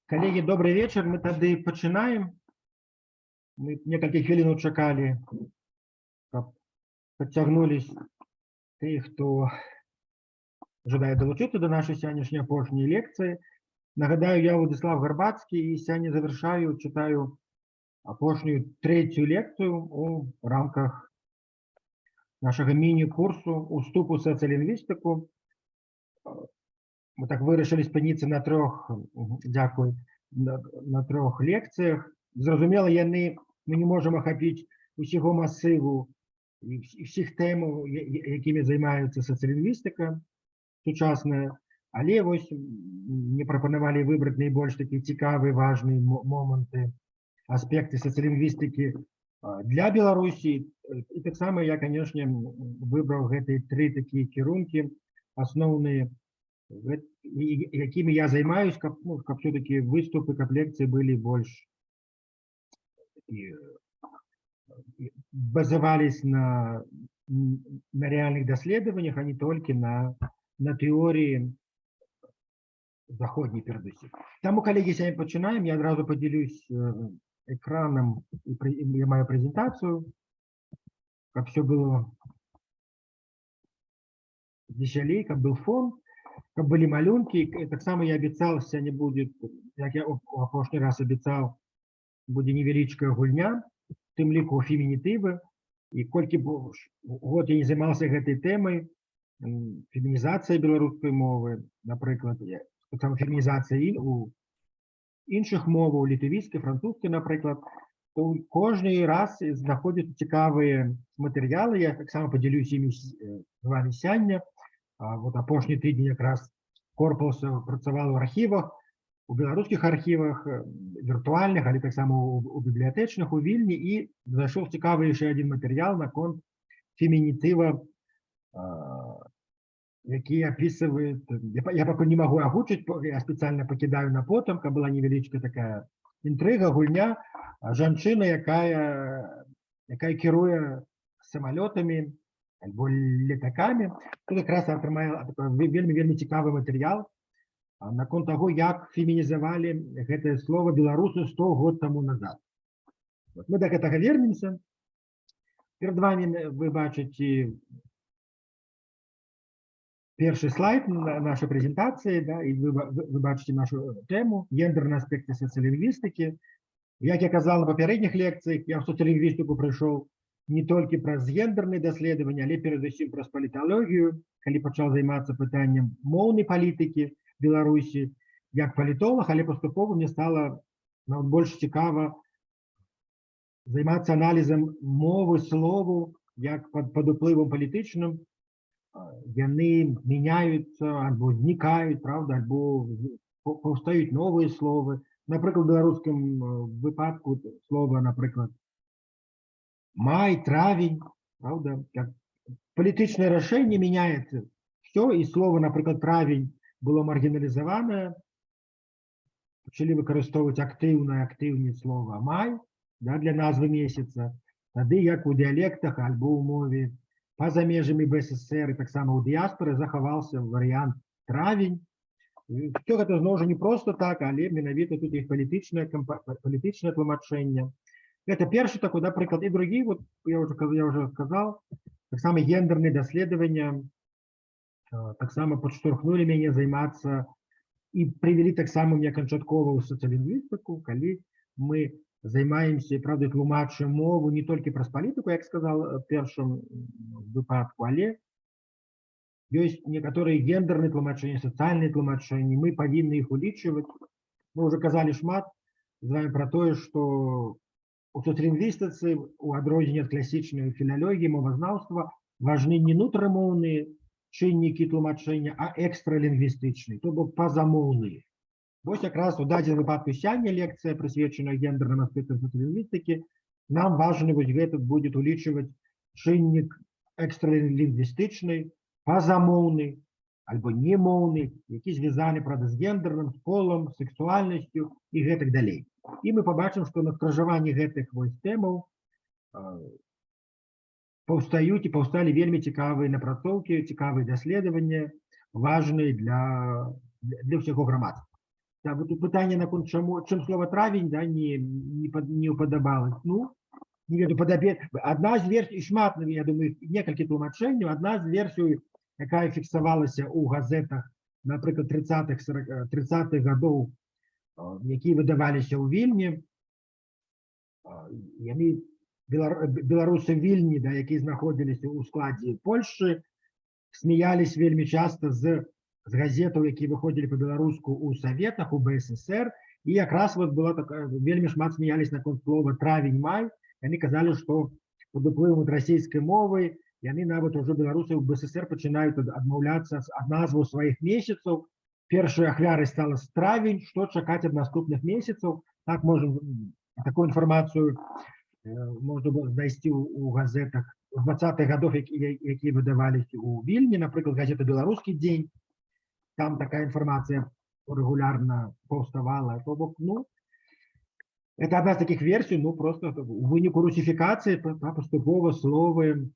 Коллеги, добрый вечер. Мы тогда починаем. Мы несколько хвилин чекали, как подтягнулись те, кто ожидает долучиться до нашей сегодняшней апошней лекции. Нагадаю, я Владислав Горбацкий, и сегодня завершаю, читаю апошнюю третью лекцию в рамках нашего мини-курсу «Уступу социолингвистику». Мы так вирішили спинитися на трьох, дякую, на трьох лекціях. Зрозуміло, ми не можемо охопити усього масиву і всіх тем, якими займається соціолінгвістика сучасна, але ось ми пропонували вибрати найбільш такі цікаві, важні моменти, аспекти соціолінгвістики для Білорусі. І так само я, звісно, вибрав ці три такі керунки основні, якими я займаюсь, как все-таки выступы, как лекции были больше, базовались на реальных доследованиях, а не только на теории заходней передусім. Тому, коллеги, сегодня починаем. Я сразу поделюсь экраном, я мою презентацию, как все было веселей, как был фон. Как были малюнки, так само я обещал, сегодня будет, как я в прошлый раз обещал, будет невеличкая гульня, тем лику феминитивы, и кольки год я не занимался этой темой, феминизация белорусской мовы, например, так само феминизация у інших мов, у литовской, французской, например, то каждый раз находят цікавые материалы, я так само поделюсь ими с вами сегодня. Вот апошні тижні якраз корпус працював у архівах, у білоруських архівах, віртуальних, але так само у бібліотечних, у Вільні, і знайшов цікавий ще один матеріал на конт фемінітива, який описує, я поки не можу озвучити, я спеціально покидаю на потом, яка була невеличка така інтрига, гульня, жінка, яка керує самолітами, або літаками. Тут якраз отримає вельми цікавий матеріал на конт того, як фемінізували це слово білоруси 100 років тому назад. Ми до цього вернемося. Перед вами ви бачите перший слайд нашої презентації, да, і ви бачите нашу тему «Гендерні аспекти соціолінгвістики». Як я казав на попередніх лекціях, я в соціолінгвістику прийшов не тільки про гендерні дослідження, але передусім про політологію, коли почав займатися питанням мовної політики в Білорусі, як політолог, але поступово мені стало більш цікаво займатися аналізом мови, слова, як під впливом політичним вони міняються, або зникають, правда, або повстають нові слова. Наприклад, в білоруському випадку слово, наприклад, май, травень, правда, как політичне рішення міняється все, і слово, наприклад, травень було маргіналізоване, почали використовувати активне слово май, да, для назви місяця, тоді як у діалектах або у мові поза межами БССР, і так само у діаспори заховався варіант травень. Все це знову ж не просто так, але менавіта тут є політичне тлумачення. Это первый такой, да, приклад. И другие, вот я уже сказал, так само гендерные доследования, так само подштовхнули меня заниматься и привели так само мне кончатковую социолингвистику, коли мы занимаемся, правда, тлумачим мову не только про политику, як сказал в першем выпадку, але есть некоторые гендерные тлумачения, социальные тлумачения, мы повинны их уличивать. Мы уже казали шмат с вами про то, что у соціолінгвістиці, у адрозненні від класичної філології, мовознавства, важны не внутрымоўныя чыннікі тлумачэння, а экстралінгвістычныя, то бок пазамоўныя. Вось якраз у дадзеным выпадку сёння лекцыя, прысвечаная гендерным аспектам соціолінгвістыкі, нам важны вось гэта будзе улічваць чыннік экстралінгвістычны, пазамоўны, альбо немоўны, які звязаны, правда, з гендерным, з полам, сексуальнасцю і гэтак далей. І мы побачимо, що на скрыжаванні гэтых тэмаў паўстаюць і паўсталі вельмі цікавыя напрацоўкі, цікавыя даследаванні, важныя для ўсяго грамадства. Да, вот тут пытание наконт чым слово травень, да, не уподабалось. Ну, не веду, одна з версій, шмат, я думаю, некалькі тлумачэнняў, одна з версій, якая фіксавалася ў газетах, напрыклад, 30-х гадоў, якія выдаваліся ў Вільні, яны беларусы Вільні, да, якія знаходзіліся ў складзе Польшчы, смеялись вельмі часта з газетаў, якія выходзілі по-беларуску ў Саветах, у БССР, і якраз вот была такая, вельмі шмат смеялись наконт слова травень-май, яны казалі, што пад уплывам расійскай мовы яны нават ужо беларусы ў БССР пачынаюць адмаўляцца ад назваў сваіх месяцаў. Першай ахвярай стала травень, што чакаць ад наступных месяцаў. Так можем такую інфармацыю можна было знайсці ў газетах 20-х гадоў, якія выдаваліся ў Вільні, напрыклад, газета «Беларускі дзень». Там такая информация регулярно паўставала. То бок, ну, это одна из таких версий, ну, просто в выніку русификации поступова словы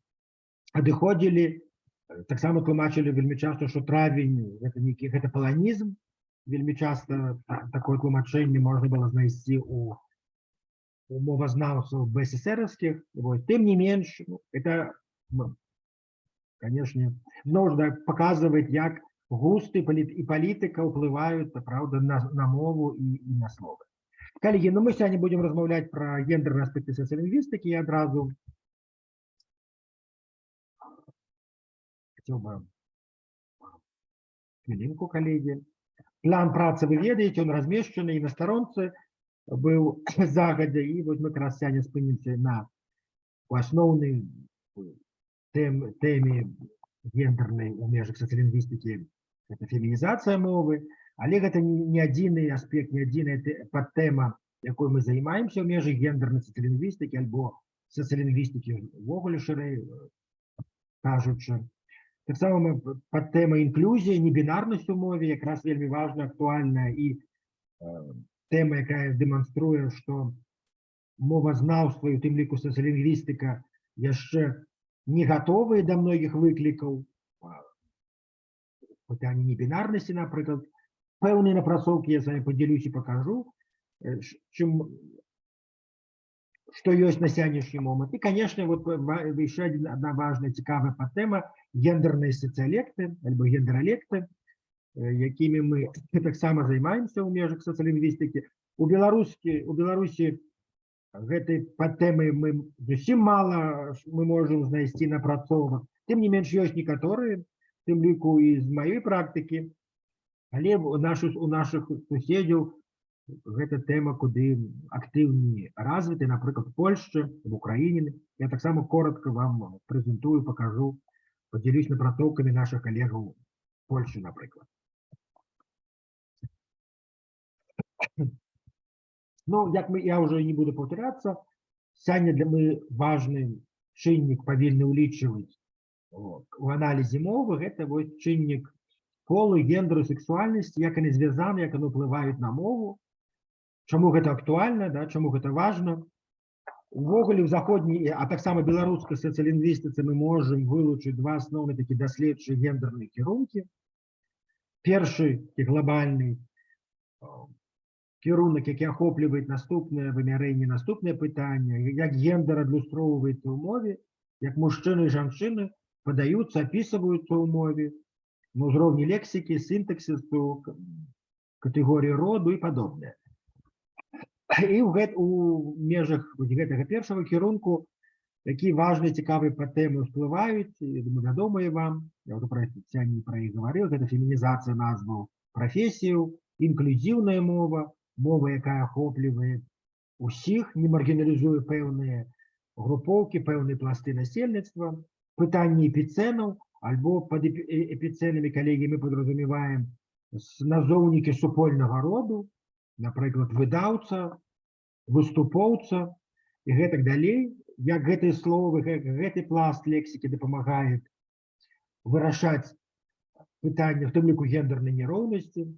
адыходзілі. Таксама тлумачылі вельмі часто, что травень это полонизм. Вельмі часто такое тлумачэнне можно было знайсці у мовазнаўцаў БССРовских. Вот. Тем не менш, это, конечно, нужно показывать, як густы и политика уплывают, правда, на мову и на слово. Коллеги, ну мы сегодня будем размовлять про гендерные аспекты социолингвистики. Я одразу хотел бы хвилинку, коллеги. План працы вы ведаете, он размешчаны и на сторонце был загодя, и вот мы как раз сегодня спынимся на основной теме гендерной у межах социолингвистики. Это фемінізацыя мовы, але гэта не адзіны аспект, не адзіная падтэма, якой мы займаемся ў межах гендернай сацыялінгвістыкі альбо сацыялінгвістыкі ўвогуле шырэй кажучы. Таксама падтэма інклюзія, небінарнасць у мове якраз вельмі важна, актуальная і тэма, якая дэманструе, што мовазнаўства і у тым ліку сацыялінгвістыка яшчэ не гатовыя да многіх выклікаў. Пытанне небінарнасці, напрыклад, пэўныя напрацоўкі я з вами подзялюсь і пакажу, што ёсць на сённяшні момант. І, конечно, вот еще одна важная цікавая падтэма гендерныя сацыялекты альбо гендералекты, якімі мы таксама займаемся ў межах сацыялінгвістыкі. У Беларусі гэтай падтэмы мы зусім мала мы можам знайсці напрацовак. Тым не менш, ёсць некаторыя, тым ліку і з маёй практыкі, але у нашых суседзяў гэта тэма куды актыўней развіта, напрыклад, в Польшчы, в Украіне. Я таксама коротко вам прэзентую, пакажу, подзялюсь напрацоўкамі наших калегаў в Польшчы, напрыклад. Ну, як я уже не буду повторяться, сёння для мы важны чыннік павінны ўлічваць у аналізе мовы, гэта вось чыннік полу, гендеру, сексуальнасці, як яны звязаны, як яны ўплываюць на мову, чаму гэта актуальна, да, чаму гэта важна. Увогуле ў заходняй, а таксама беларускай сацыялінгвістыцы мы можам вылучыць два асноўныя такі даследчыя гендерныя кірункі. Першы глобальны кірунак, які ахоплівае наступнае вымярэнне, наступнае пытанне, як гендер адлюстроўваецца ў мове, як мужчыны і жанчыны подаюцца, опісваюцца ў мове на ўзроўні лексікі, сінтаксісу, катэгорыі роду і падобнае. І у межах гэтага першага кірунку такія важныя цікавыя тэмы ўсплываюць, я думаю, вядомыя вам, я ўжо пра іх гаварыў, гэта фемінізацыя назваў прафесіяў, інклюзіўная мова, мова, якая ахоплівае усіх, не маргіналізуе пэўныя групоўкі, пэўныя пласты насельніцтва, пытанне эпіцэнаў, альбо пад эпіцэнамі, калегі, мы падразумеваем назоўнікі супольнага роду, напрыклад, выдаўца, выступоўца і гэтак далей, як гэтыя словы, гэты пласт лексікі дапамагаюць вырашаць пытанне, в тым ліку гендернай нероўнасці.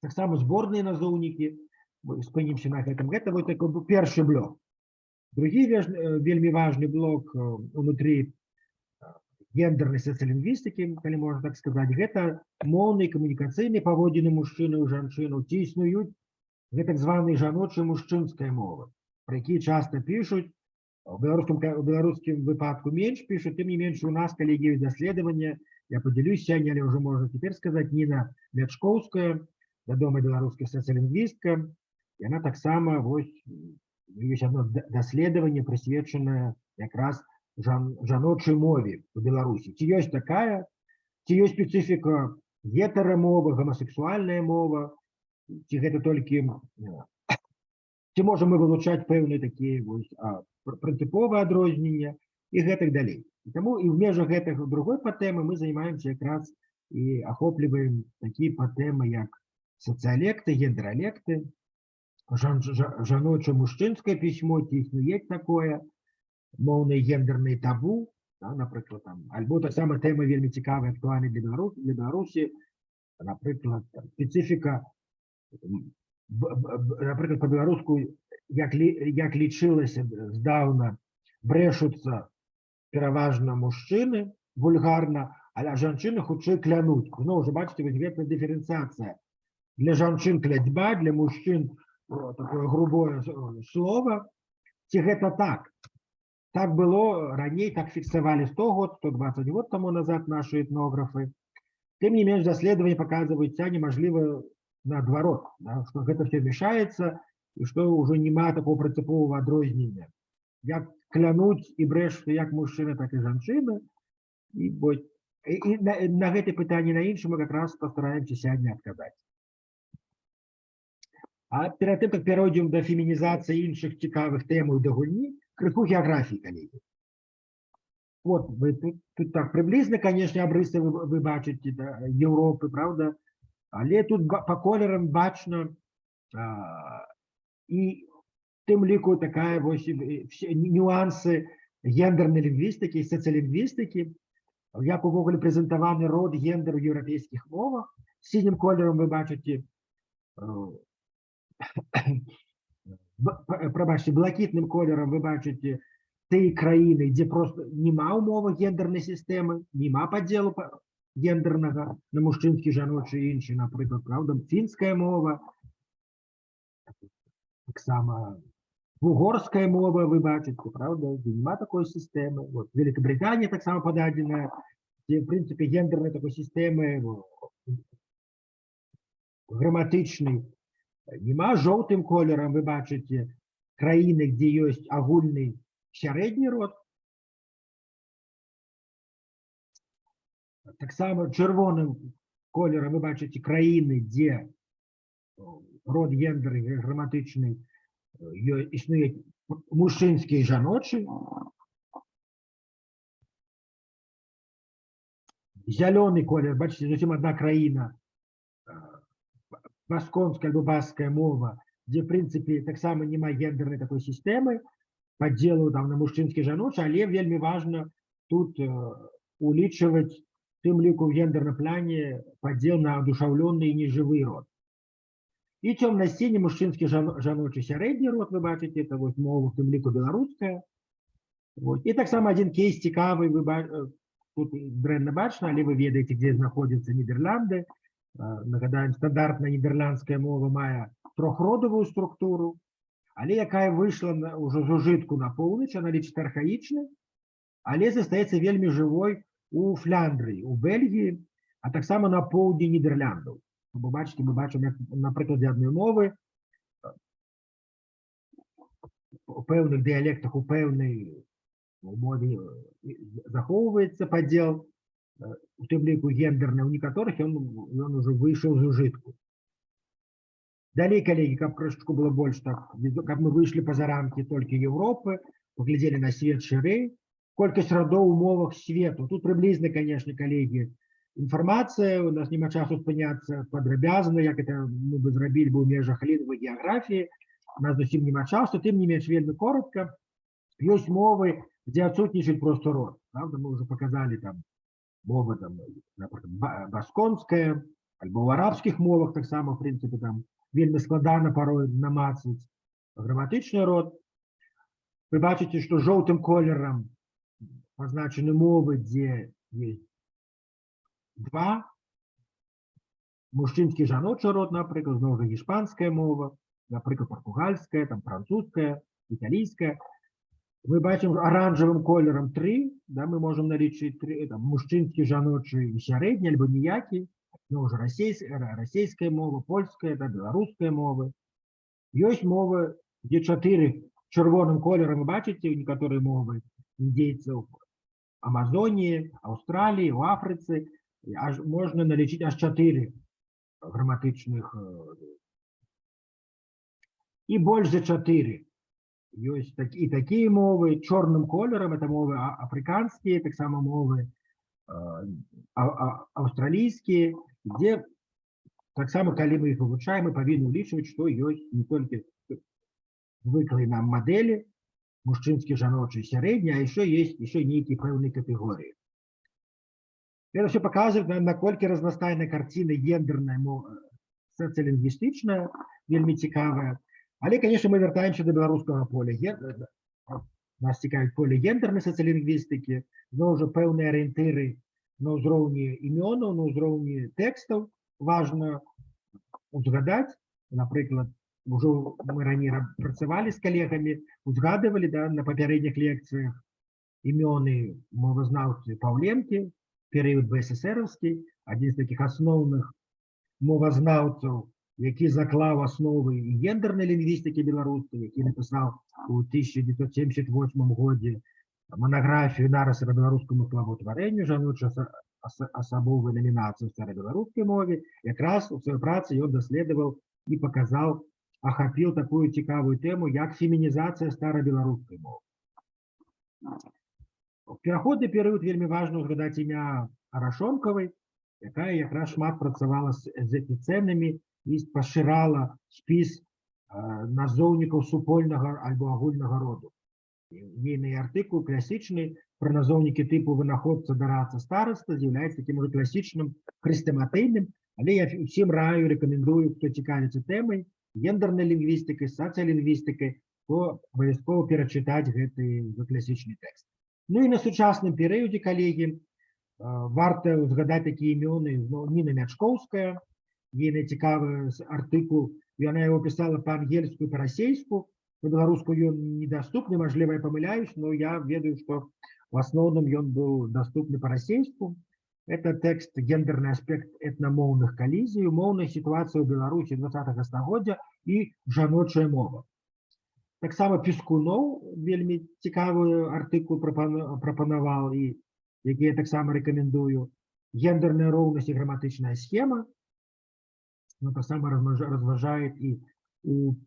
Таксама зборныя назоўнікі, спынімся на гэтым, гэта вот такой першы блок. Другі вельмі важны блок унутры гендернай сацыялінгвістыкі, калі можна так сказаць, гэта моўныя камунікацыйныя паводзіны мужчыны і жанчынаў, ці існуюць гэтак званыя жаночыя мужчынская мова, пра якія часта пішуць, у беларускім выпадку менш пішуць, тым не менш у нас, калегі, ёсць даследаванне, я падзялюсь сёння, але ўжо можна цяпер сказаць, Ніна Лячкоўская, вядомая беларуская сацыялінгвістка, яна таксама, вось, ёсць одно даследаванне, прысвечанае якраз жаночай мове у Беларусі. Ці ёсць такая, ці ёсць спецыфіка гетэрамова, гомасексуальная мова, ці гэта толькі, ці можам мы вылучаць пэўныя такія прынцыповыя адрознення і гэтак далей. Таму і ў межах гэтых другой патэмы мы займаемся якраз і ахопліваем такія патэмы, як сацыялекты, гендералекты, жаноча-мужчынскае пісьмо, ці існуе такое, моўныя гендерныя табу, напрыклад, альбо таксама тэма вельмі цікавая, актуальная для Беларусі, напрыклад, спецыфіка, напрыклад, па-беларуску, як лічылася здаўна, брэшуцца пераважна мужчыны, вульгарна, але жанчыны хутчэй клянуць. Зноў жа, бачыце, вось гэта дыферэнцыяцыя. Для жанчын клятьба, для мужчын такое грубое слово. Ці гэта так? Так было раней, так фіксавалі 100 год, 120 год таму назад нашы этнографы. Тым не менш, даследаванні паказваюць, немажліва наадварот, што гэта все мешаецца і што ўжо няма такого прынцыповага адрознення. Як клянуць і брэшуцца як мужчыны, так і жанчыны. І на гэтае пытанне, на іншым мы якраз пастараемся сёння адказаць. А перад тым, як перайдзем да фемінізацыі іншых цікавых тэмаў да гульні, крыху геаграфіі, калегі. Вот, вы тут так прыблізна, конечно, абрысы вы бачыце Еўропы, правда? Але тут па колерам бачна і тым ліку такая вось нюансы гендернай лінгвістыкі, сацыялінгвістыкі, як увогуле прэзентаваны род гендер у еўрапейскіх мовах. Сінім колерам вы бачыце, прабачце, блакітным колерам вы бачыце тыя краіны, дзе проста няма ўмовы гендернай сістэмы, няма падзелу гендернага на мужчынскі, жаночы і іншы, напрыклад, правда, фінская мова, таксама угорская мова вы бачыце, правда, няма такой сістэмы. Вот, Великабританія таксама пададзеная, дзе, в прынцыпе, гендернай такой сістэмы граматычнай няма. Жоўтым колерам вы бачыце краіны, дзе ёсць агульны сярэдні род. Таксама чырвоным колерам вы бачыце краіны, дзе род гендер граматычны існуе мужчынскі і жаночы. Зялёны колер, бачыце, зусім адна краіна, басконская альбо баскская мова, дзе, в прынцыпе, таксама няма гендернай такой сістэмы, падзелу на мужчынскі, жаночы, але вельмі важна тут улічваць тым ліку ў гендерным плане падзел на адушаўлёны і нежывы род. І цёмна-сіні мужчынскі, жаночы, сярэдні род, вы бачыце, это вось мова, в тым ліку беларуская. І таксама адзін кейс цікавы, тут дрэнна бачна, але вы ведаеце, дзе знаходзяцца Нідерланды. Нагадаем, стандартная нідерландская мова мае трохродавую структуру, але якая выйшла ўжо з ужытку на поўнач, она лічыцца архаічнай, але застаецца вельмі жывой у Фляндрыі, у Бельгіі, а таксама на поўдні Нідерландаў. Вы бачыце, мы бачым, як на прыкладзе адной мовы у пэўных дыялектах, у пэўнай мове захоўваецца падзел, у тым ліку гендерны, у некаторых ён ужо выйшаў з ужытку. Далей, калегі, каб крышачку было больш так, каб мы выйшлі па-за рамкі толькі Еўропы, паглядзелі на свет шырэй, колькасць радоў у мовах свету. Тут прыблізна, конечно, калегі, інфармацыя, у нас няма часу спыняцца падрабязна, як это мы бы зрабілі бы ў межах лінгвы геаграфіі, у нас зусім няма часу, тым не менш вельмі коротка. Ёсць мовы, дзе адсутнічаць просто род. Правда, мы уже показалі там мова, напрыклад, басконская, альбо ў арабскіх мовах таксама, в прынцыпе, там вельмі складана парой намацаць граматычны род. Вы бачыце, што жоўтым колерам пазначаны мовы, дзе есть два. Мужчынскі і жаночы род, напрыклад, зноў жа іспанская мова, напрыклад, партугальская, там французская, італійская. Мы бачым аранжавым колерам 3, да, мы можем налічыць 3, там, мужчынскі, жаночы і сярэдні, альбо ніякі, зноў жа расійская мова, польская, да, беларуская мова. Ёсць мовы, дзе 4 чырвоным колерам, вы бачыце, некаторыя мовы індзейцаў Амазоніі, Аўстраліі, у Афрыцы, аж можна налічыць аж 4 граматычных і больш за 4. Ёсць і такія мовы чорным колерам, это мовы афрыканскія, таксама мовы аўстралійскія, дзе таксама, калі мы іх вывучаем, мы павінны ўлічваць, што ёсць не толькі звыклыя нам мадэлі, мужчынскі, жаночы, сярэдні, а яшчэ нейкія пэўныя катэгорыі. Это все показывает, наколькі разнастайная картина гендерная, социолингвистичная, вельмі цікавая. Але, конечно, мы вяртаемся до беларускага поля. Нас цікавіць поле гендернай социолингвістыкі, зноў жа пэўныя арыентыры на ўзроўні імёнаў, на ўзроўні тэкстаў. Важна узгадаць, напрыклад, ужо мы раней працавалі з калегамі, узгадывалі, да, на папярэдніх лекцыях імёны мовазнаўцы Паўленкі, перыяд БССРовскі, адзін з такіх асноўных мовазнаўцаў, які заклаў асновы і гендернай лінгвістыкі беларускай, які напісаў у 1978 годзе манаграфію нарысы па беларускаму словаўтварэнню, жаночай асабовай намінацыі ў старабеларускай мове. Якраз у сваёй працы ён даследаваў і паказаў, ахапіў такую цікавую тэму, як фемінізацыя старабеларускай мовы. У пераходны перыяд вельмі важна ўзгадаць імя Арашонкавай, якая якраз шмат працавала з эпіцэнамі і пашырала спіс назоўнікаў супольнага альбо агульнага роду. Ейны артыкул класічны пра назоўнікі тыпу вынаходца, дарацца, стараста з'яўляецца такім ужо класічным хрэстаматыйным, але я ўсім раю, рэкамендую, хто цікавіцца тэмай гендернай лінгвістыкай, сацыялінгвістыкай, то абавязкова перачытаць гэты класічны тэкст. Ну і на сучасным перыядзе, калегі, варта ўзгадаць такія імёны. Ніна Мячкоўская, ейны цікавы артыкул, яна яго пісала па-ангельску і па-расейску, па-беларуску ён недаступны, мажліва, я памыляюсь, но я ведаю, што в асноўным ён быў даступны па-расейску. Это тэкст «Гендерны аспект этнамоўных калізій, умоўная сітуацыя ў Беларусі 20-го стагоддзя і жаночая мова». Таксама Пескуноў вельмі цікавы артыкул прапанаваў, і які я таксама рэкамендую. «Гендерная роўнасць і граматычная схема». Таксама разважае і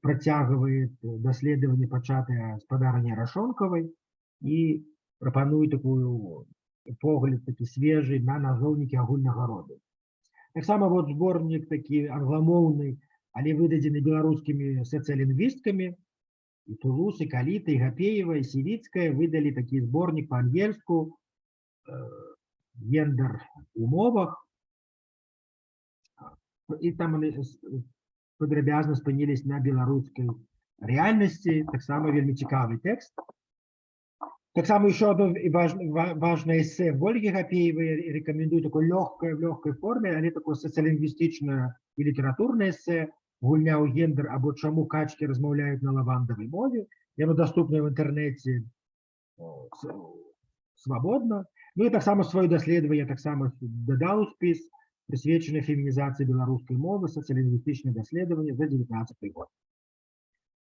працягвае даследаванне пачатае спадарні Арашонкавай і прапануе такую погляд такі свежы на назоўнікі агульнага роду. Таксама зборнік такі англамоўны, але выдадзены беларускімі сацыялінгвісткамі. І Тулус, і Каліта, і Гапеева, і Сівіцкая выдалі такі зборнік па-ангельску «Гендер у мовах». І там падрабязна спынілись на беларускай рэальнасці. Таксама вельмі цікавы тэкст. Таксама еще одно важное эссе Ольги Гапеевой, рекомендую такой легкой форме, але такое социолингвістычнае і літаратурнае эссе «Гульня ў гендер» або «Чаму качкі размаўляюць на лавандавай мове». Яно доступна в інтэрнэце свабодна. Ну і таксама сваё даследаванне таксама дадаў у спіс, прысвечаны фемінізацыі беларускай мовы, сацыялінгвістычнае даследаванне за 19 год.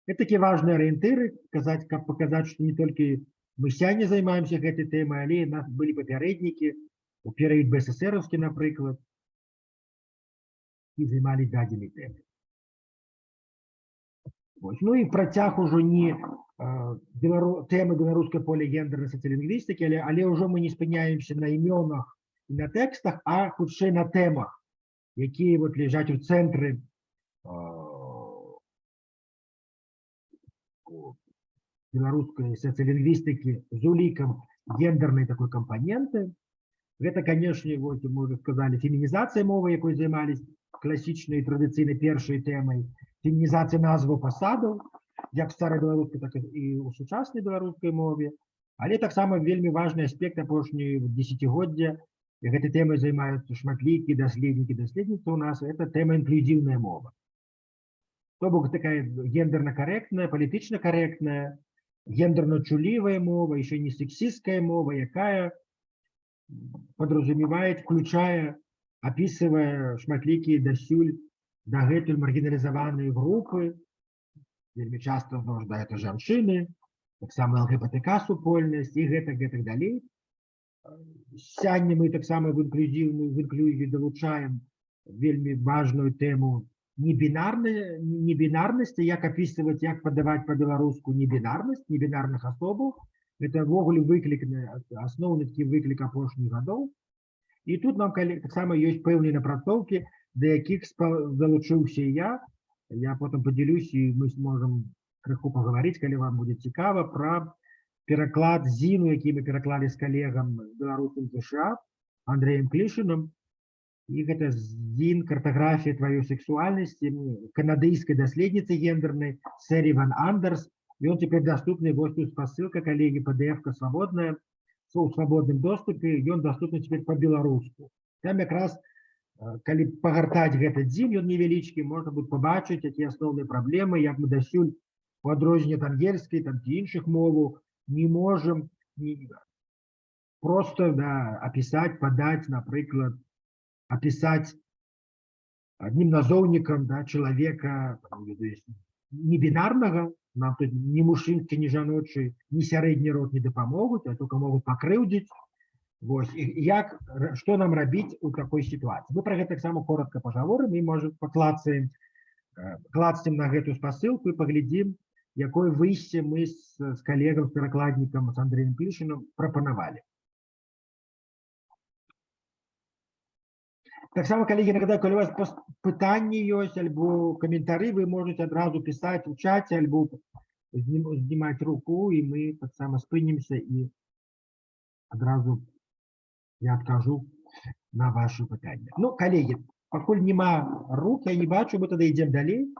Это такія важныя арыентыры, каб паказаць, што не толькі мы сёння займаемся гэтай тэмай, але у нас былі папярэднікі у перыяд БССРовскі, напрыклад, і займались дадзенай тэмай. Ну і працяг ужо не тэмы беларускай поля гендернай сацыялінгвістыкі, але ўжо мы не спыняемся на імёнах і на тэкстах, а хутчэй на тэмах, якія ляжаць у цэнтры беларускай сацыялінгвістыкі з улікам гендернай такой кампаненты. Гэта, канешне, мы уже сказали, фемінізацыя мовы, якой займались класічнай традыцыйнай першай тэмай, фемінізацыя назваў пасадаў, як в старабеларускай, так і ў сучаснай беларускай мове. Але таксама вельмі важны аспект апошняй дзесяцігоддзя, і гэтай тэмай займаюцца шматлікія даследніцы у нас, это тэма інклюзіўная мова. То бок такая гендерно корректная, политично корректная, гендерно чулівая мова, еще не сексистская мова, якая подразумевает, включая, описывая шматлікія дасюль дагэтуль маргіналізаваныя групы, вельмі часто да, это жанчыны, таксама ЛГБТК супольнасць і гэтак далей. Сёння мы таксама в інклюзію далучаем вельмі важную тэму небінарнасці, як апісваць, як падаваць па-беларуску небінарнасць, небінарных асобаў. Это ввогуле выклік, асноўны такі выклік апошніх гадоў. І тут нам таксама ёсць пэўныя напрацоўкі, да якіх далучыўся я. Я потым падзялюсь, і мы зможам крыху пагаварыць, калі вам будзе цікава, пра пераклад зіну, які мы пераклалі з калегам беларусам США Андрэем Клішынам. І гэта зін «Картаграфія тваёй сексуальнасці» канадыйскай даследніцы гендернай Сэри Ван Андерс. І он цяпер доступны, вось тут спасылка, калегі, PDF-ка свабодная, у свабодным доступе, ён доступны цяпер па-беларуску. Там якраз, калі пагартаць гэты дзін, ён невялічкі, можна будзе пабачыць, якія асноўныя праблемы, як мы дасюль у адрозненне ад ангельскай ці іншых моваў не можам просто апісаць, падаць, напрыклад, описать одним назоўнікам чалавека небінарнага, нам тут ні мужчынскі, ні жаночы, ні сярэдні род не дапамогуць, а только могуць пакрыўдзіць. Што нам рабіць у такой сітуацыі? Мы пра гэта таксама коротка пагаворым і, можа, клацаем на гэту спасылку і паглядзім, якое выйсце мы з калегам, з перакладнікам, з Андрэем Клішыным прапанавалі. Таксама, калегі, калі у вас пытанні ёсць альбо каментары, вы можете адразу пісаць у чаце альбо здзімаць руку, і мы таксама спынімся і адразу я адкажу на ваши пытанні. Ну, калегі, пакуль няма рук, я не бачу, мы тады ідзем далей.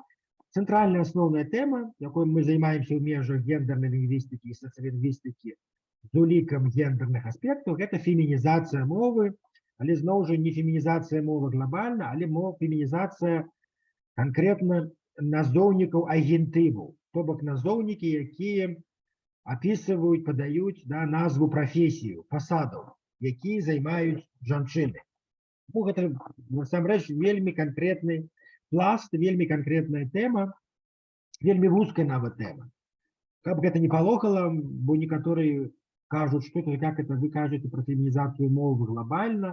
Цэнтральная асноўная тэма, якой мы займаемся ў межах гендернай лінгвістыкі і сацыялінгвістыкі з улікам гендерных аспектаў, гэта фемінізацыя мовы. Але зноў жа не фемінізацыя мовы глобальна, але фемінізацыя канкрэтна назоўнікаў агентываў, то бок назоўнікі, якія апісваюць, падаюць назву прафесію, пасадаў, якія займаюць жанчыны. Гэта насамрэч вельмі канкрэтны пласт, вельмі канкрэтная тэма, вельмі вузкая нават тэма. Каб гэта не палохала, бо некаторыя кажуць, што как это вы кажаце пра фемінізацыю мовы глобальна.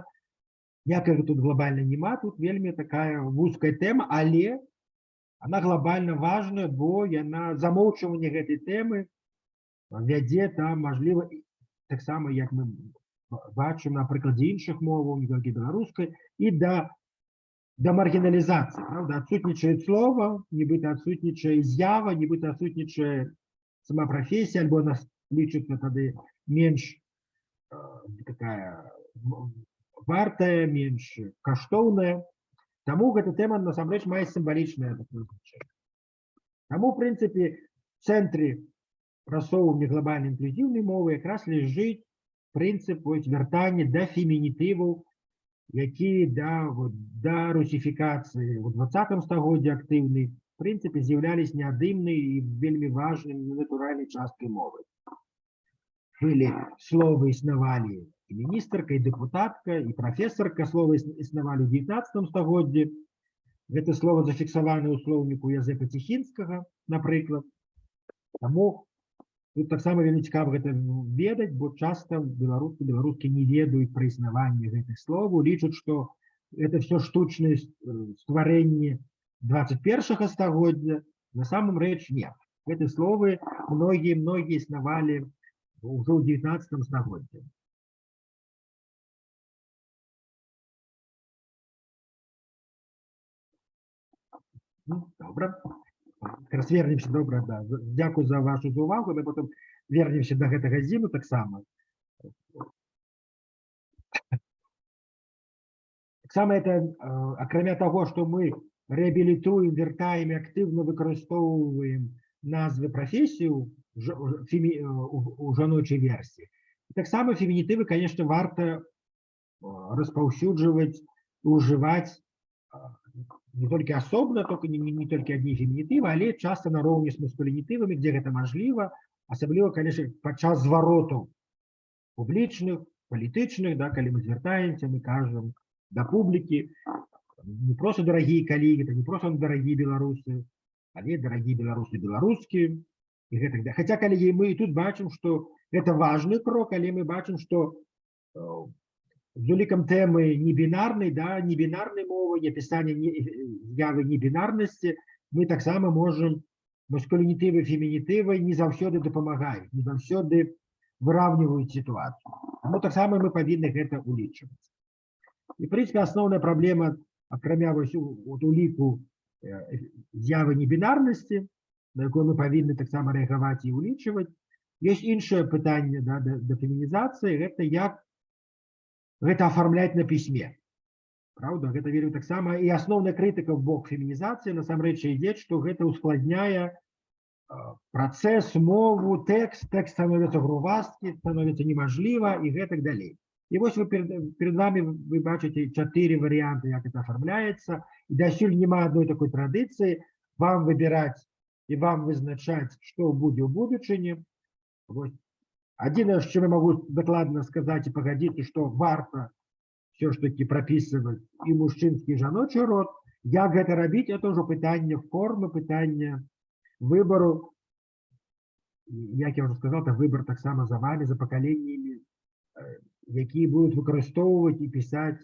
Ніякага тут глобальна няма, тут вельмі такая вузкая тэма, але она глобальна важная, бо яна замоўчванне гэтай тэмы вядзе там, мажліва, таксама, як мы бачым на прыкладзе іншых моваў, не толькі беларускай, і да маргіналізацыі. Адсутнічае слова, нібыта адсутнічае з'ява, нібыта адсутнічае сама прафесія, альбо нас лічыцца тады менш такая вартая, менш каштоўная. Таму гэта тэма насамрэч мае сімвалічнае значэнне. Таму, в прынцыпе, в цэнтры прасоўвання глобальнай інклюзіўнай мовы якраз ляжыць прынцып вяртання да фемінітываў, якія да русіфікацыі ў 20 стагоддзі актыўнай, в прынцыпе, з'яўляліся неадымнай і вельмі важнай натуральнай часткай мовы. Былі словы існавалі і міністрка, і дэпутатка, і прафесарка, словы існавалі ў 19 стагоддзі. Гэта слова зафіксавана ў слоўніку Язэпа Ціхінскага, напрыклад. Таму тут таксама вельмі цікава гэта ведаць, бо часта беларускі не ведаюць пра існаванне гэтых словаў, лічаць, што гэта все штучнае стварэнне 21 стагоддзя. На самом рэч нет. Гэты словы многія існавалі ўжо ў 19 стагоддзі. Добра. Зараз вернемся, добра, да. Дзякуй за вашу увагу, мы потом вернемся до гэтага зіну таксама. Таксама это, акрамя таго, што мы рэабілітуем, вяртаем і актыўна выкарыстоўваем назвы прафесій у жаночай версіі. Таксама фемінітывы, конечно, варта распаўсюджваць, ужываць не толькі асобна, не толькі адні фемінітывы, але часта нароўні з маскулінітывамі, дзе гэта мажліва, асабліва, конечно, падчас зваротаў публічных, палітычных, да, калі мы звяртаемся, мы кажам да публікі, не просто дарагія калегі, не просто дарагія беларусы, але дарагія беларусы беларускія, і гэтак. Хаця, калі мы і тут бачым, што гэта важны крок, але мы бачым, што з улікам тэмы небінарнай, да, небінарнай мовы, напісання з'явы небінарнасці, мы таксама можам маскулінітывы, фемінітывы не заўсёды дапамагаюць, не заўсёды выраўніваюць сітуацыю. Таму таксама мы павінны гэта улічваць. І, в прынцыпе, асноўная праблема, акрамя уліку з'явы небінарнасці, на якую мы павінны таксама рэагаваць і улічваць, ёсць іншае пытанне да фемінізацыі, гэта як гэта афармляць на пісьме. Праўда, гэта вельмі таксама і асноўная крытыка ў бок фемінізацыі насамрэч ідзе, што гэта ускладняе працэс, мову, тэкст становіцца грувасткі, становіцца немажліва і гэтак далей. І вось перед вами вы бачыце 4 варыянты, як это афармляецца, і дасюль няма адной такой традыцыі, вам выбіраць і вам вызначаць, што будзе ў будучыні. Адзінае, што я магу дакладна сказаць і пагадзіцца, што варта все ж таки прапісваць і мужчынскі, і жаночы род. Як гэта рабіць, это ўжо пытанне формы, пытанне выбору. Як я ўжо сказал, это выбор таксама за вами, за пакаленнямі, якія будуць выкарыстоўваць і пісаць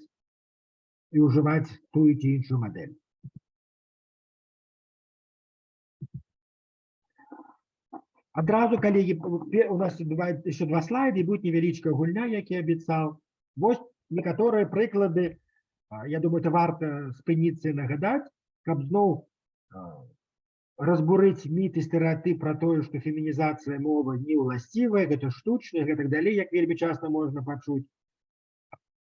і ўжываць тую ці іншую мадэль. Адразу, калегі, у нас бывает еще 2 слайды, і будет невялічкая гульня, як я абяцаў. Вось некаторыя прыклады, я думаю, это варта спыніцца і нагадаць, каб зноў разбурыць міт і стэрэатып пра тое, што фемінізацыя мовы не ўласцівая, гэта штучная, гэтак далей, як вельмі часта можна пачуць.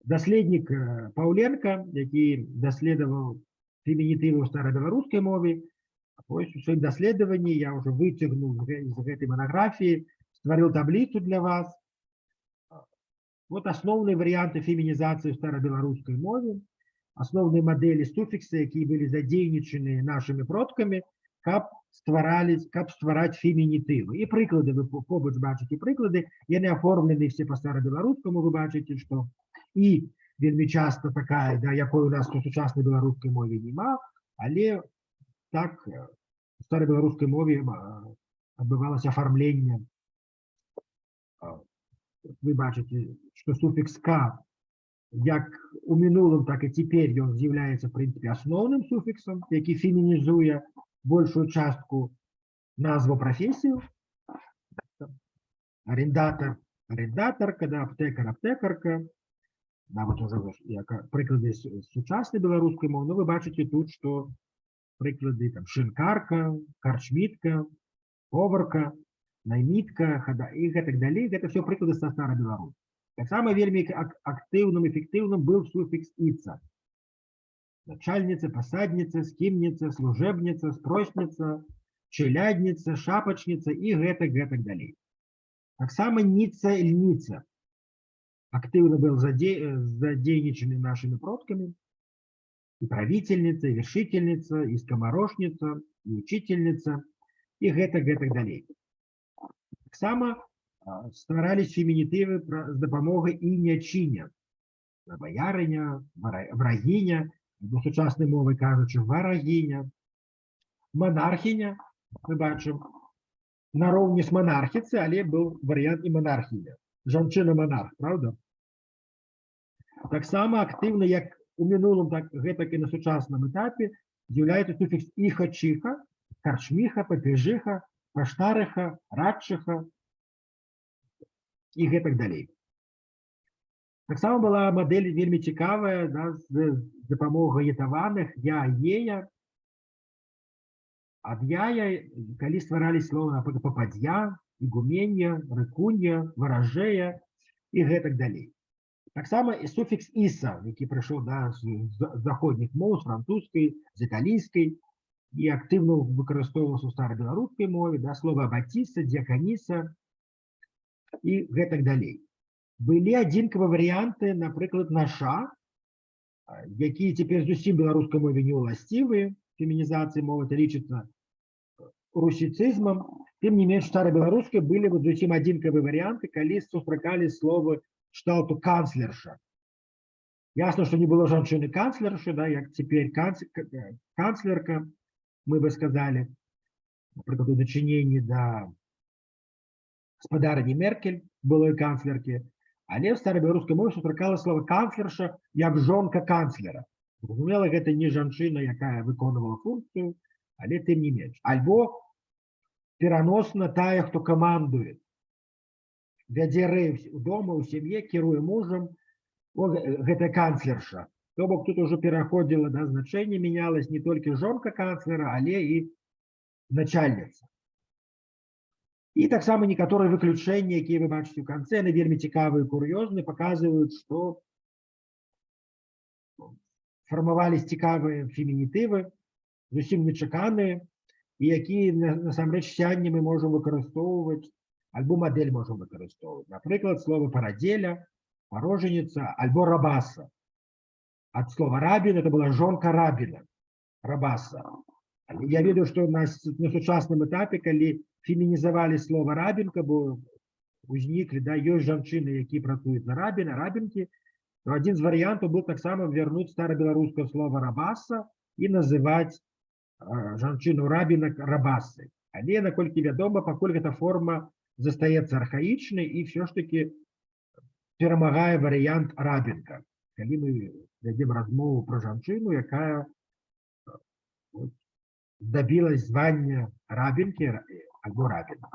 Даследнік Паўленка, які даследаваў фемінітывы ў старабеларускай мове, у сваім даследаванні я ўжо выцягнуў з гэтай манаграфіі, стварыў табліцу для вас. Вот асноўныя варыянты фемінізацыі ў старабеларускай мове, асноўныя мадэлі суфіксы, якія былі задзейнічаны нашымі продкамі, каб ствараць фемінітывы. І прыклады, вы побач бачыце прыклады, яны аформлены все па старабеларускаму, вы бачыце, што і вельмі часта такая, да, якой у нас у сучаснай беларускай мове няма, але так у старабеларускай мове адбывалася афармленне. Вы бачыце, што суфікс «к» як у мінулым, так і цяпер ён з'яўляецца, в прынцыпе, асноўным суфіксам, які фемінізуе большую частку назву прафесію. Арендатар, арендаторка, да, аптэкар, аптэкарка. Нават уже прыклады з сучаснай беларускай мовы. Вы бачыце тут, што прыклады там шынкарка, карчмітка, поварка, наймітка, і гэтак далей. Гэта все прыклады са старабеларускай. Таксама вельмі актыўным, эфектыўным быў суфікс «ица». Начальница, посадница, скімница, служебница, спросница, челядница, шапочница і гэтак далей. Таксама ница, льница актыўна был задзейнічаны нашими продками. И правительница, и вершительница, и скоморошница, и учительница, и гэтак далей. Таксама стварались фемінітывы з дапамогай імя-чыня. Боярыня, врагіня, до сучаснай мовы кажучы, варагіня, монархіня, мы бачым, нароўні з монархіцы, але быў варыянт і монархіня. Жанчына-монарх, правда? Таксама актыўна, як у мінулым, так гэтак і на сучасным этапе, з'яўляецца суфікс «іха-чыха», карчміха, папежыха, паштарыха, радчыха і гэтак далей. Таксама была мадэль вельмі цікавая, да, з дапамогай ятаваных я-ея. Ад яя, калі стварались словы, напрыклад, папад'я, ігуменья, рыкунья, варажэя і гэтак далей. Таксама і суфікс «іса», які прыйшоў, да, з заходніх моў, з французскай, з італійскай, і актыўна выкарыстоўвалася ў старабеларускай мове, да, слова абаціса, дзяканіса і гэтак далей. Былі адзінкавыя варыянты, напрыклад, наша, якія цяпер зусім беларускай мове не ўласцівыя, фемінізацыі мовы, это лічыцца русіцызмам. Тым не менш, старабеларускай былі зусім адзінкавыя варыянты, калі сустракалі словы кшталту канцлерша. Ясно, што не было жанчыны-канцлершы, да, як цяпер канцлерка, мы бы сказали, напрыклад, у дачыненні да гаспадарыні Меркель, былой канцлеркі, але ў старабеларускай мове сустракала слова канцлерша як жонка канцлера. Зразумела, гэта не жанчына, якая выконвала функцыю, але тым не менш. Альбо пераносна тая, хто камандуе, вядзе рэйс дома, у сям'і, кіруе мужам, гэта канцлерша. То бок тут уже пераходзіла, да, значэнне мянялось не толькі жонка канцлера, але і начальніца. І таксама некаторыя выключэнні, якія вы бачыце ў канцы, яны вельмі цікавыя і кур'ёзныя, паказваюць, што фармавались цікавыя фемінітывы, зусім нечаканыя, і якія насамрэч сягоння мы можам выкарыстоўваць, альбо мадэль можам выкарыстоўваць. Напрыклад, слова парадзеля, пароженіца, альбо рабаса. Ад слова рабін, это была жонка рабіна, рабаса. Я ведаю, што на сучасным этапе, калі фемінізавалі слова рабінка, бо узніклі, да, ёсць жанчыны, якія працуюць на рабіна, рабінкі, то адзін з варыянтаў быў таксама вярнуць старабеларускае слова рабаса і называць жанчыну рабінак рабасы. Але, наколькі вядома, пакуль гэта форма застаецца архаічнай і все ж таки перамагае варыянт рабінка. Калі мы вядзем размову пра жанчыну, якая дабілась звання рабінкі альбо рабіна.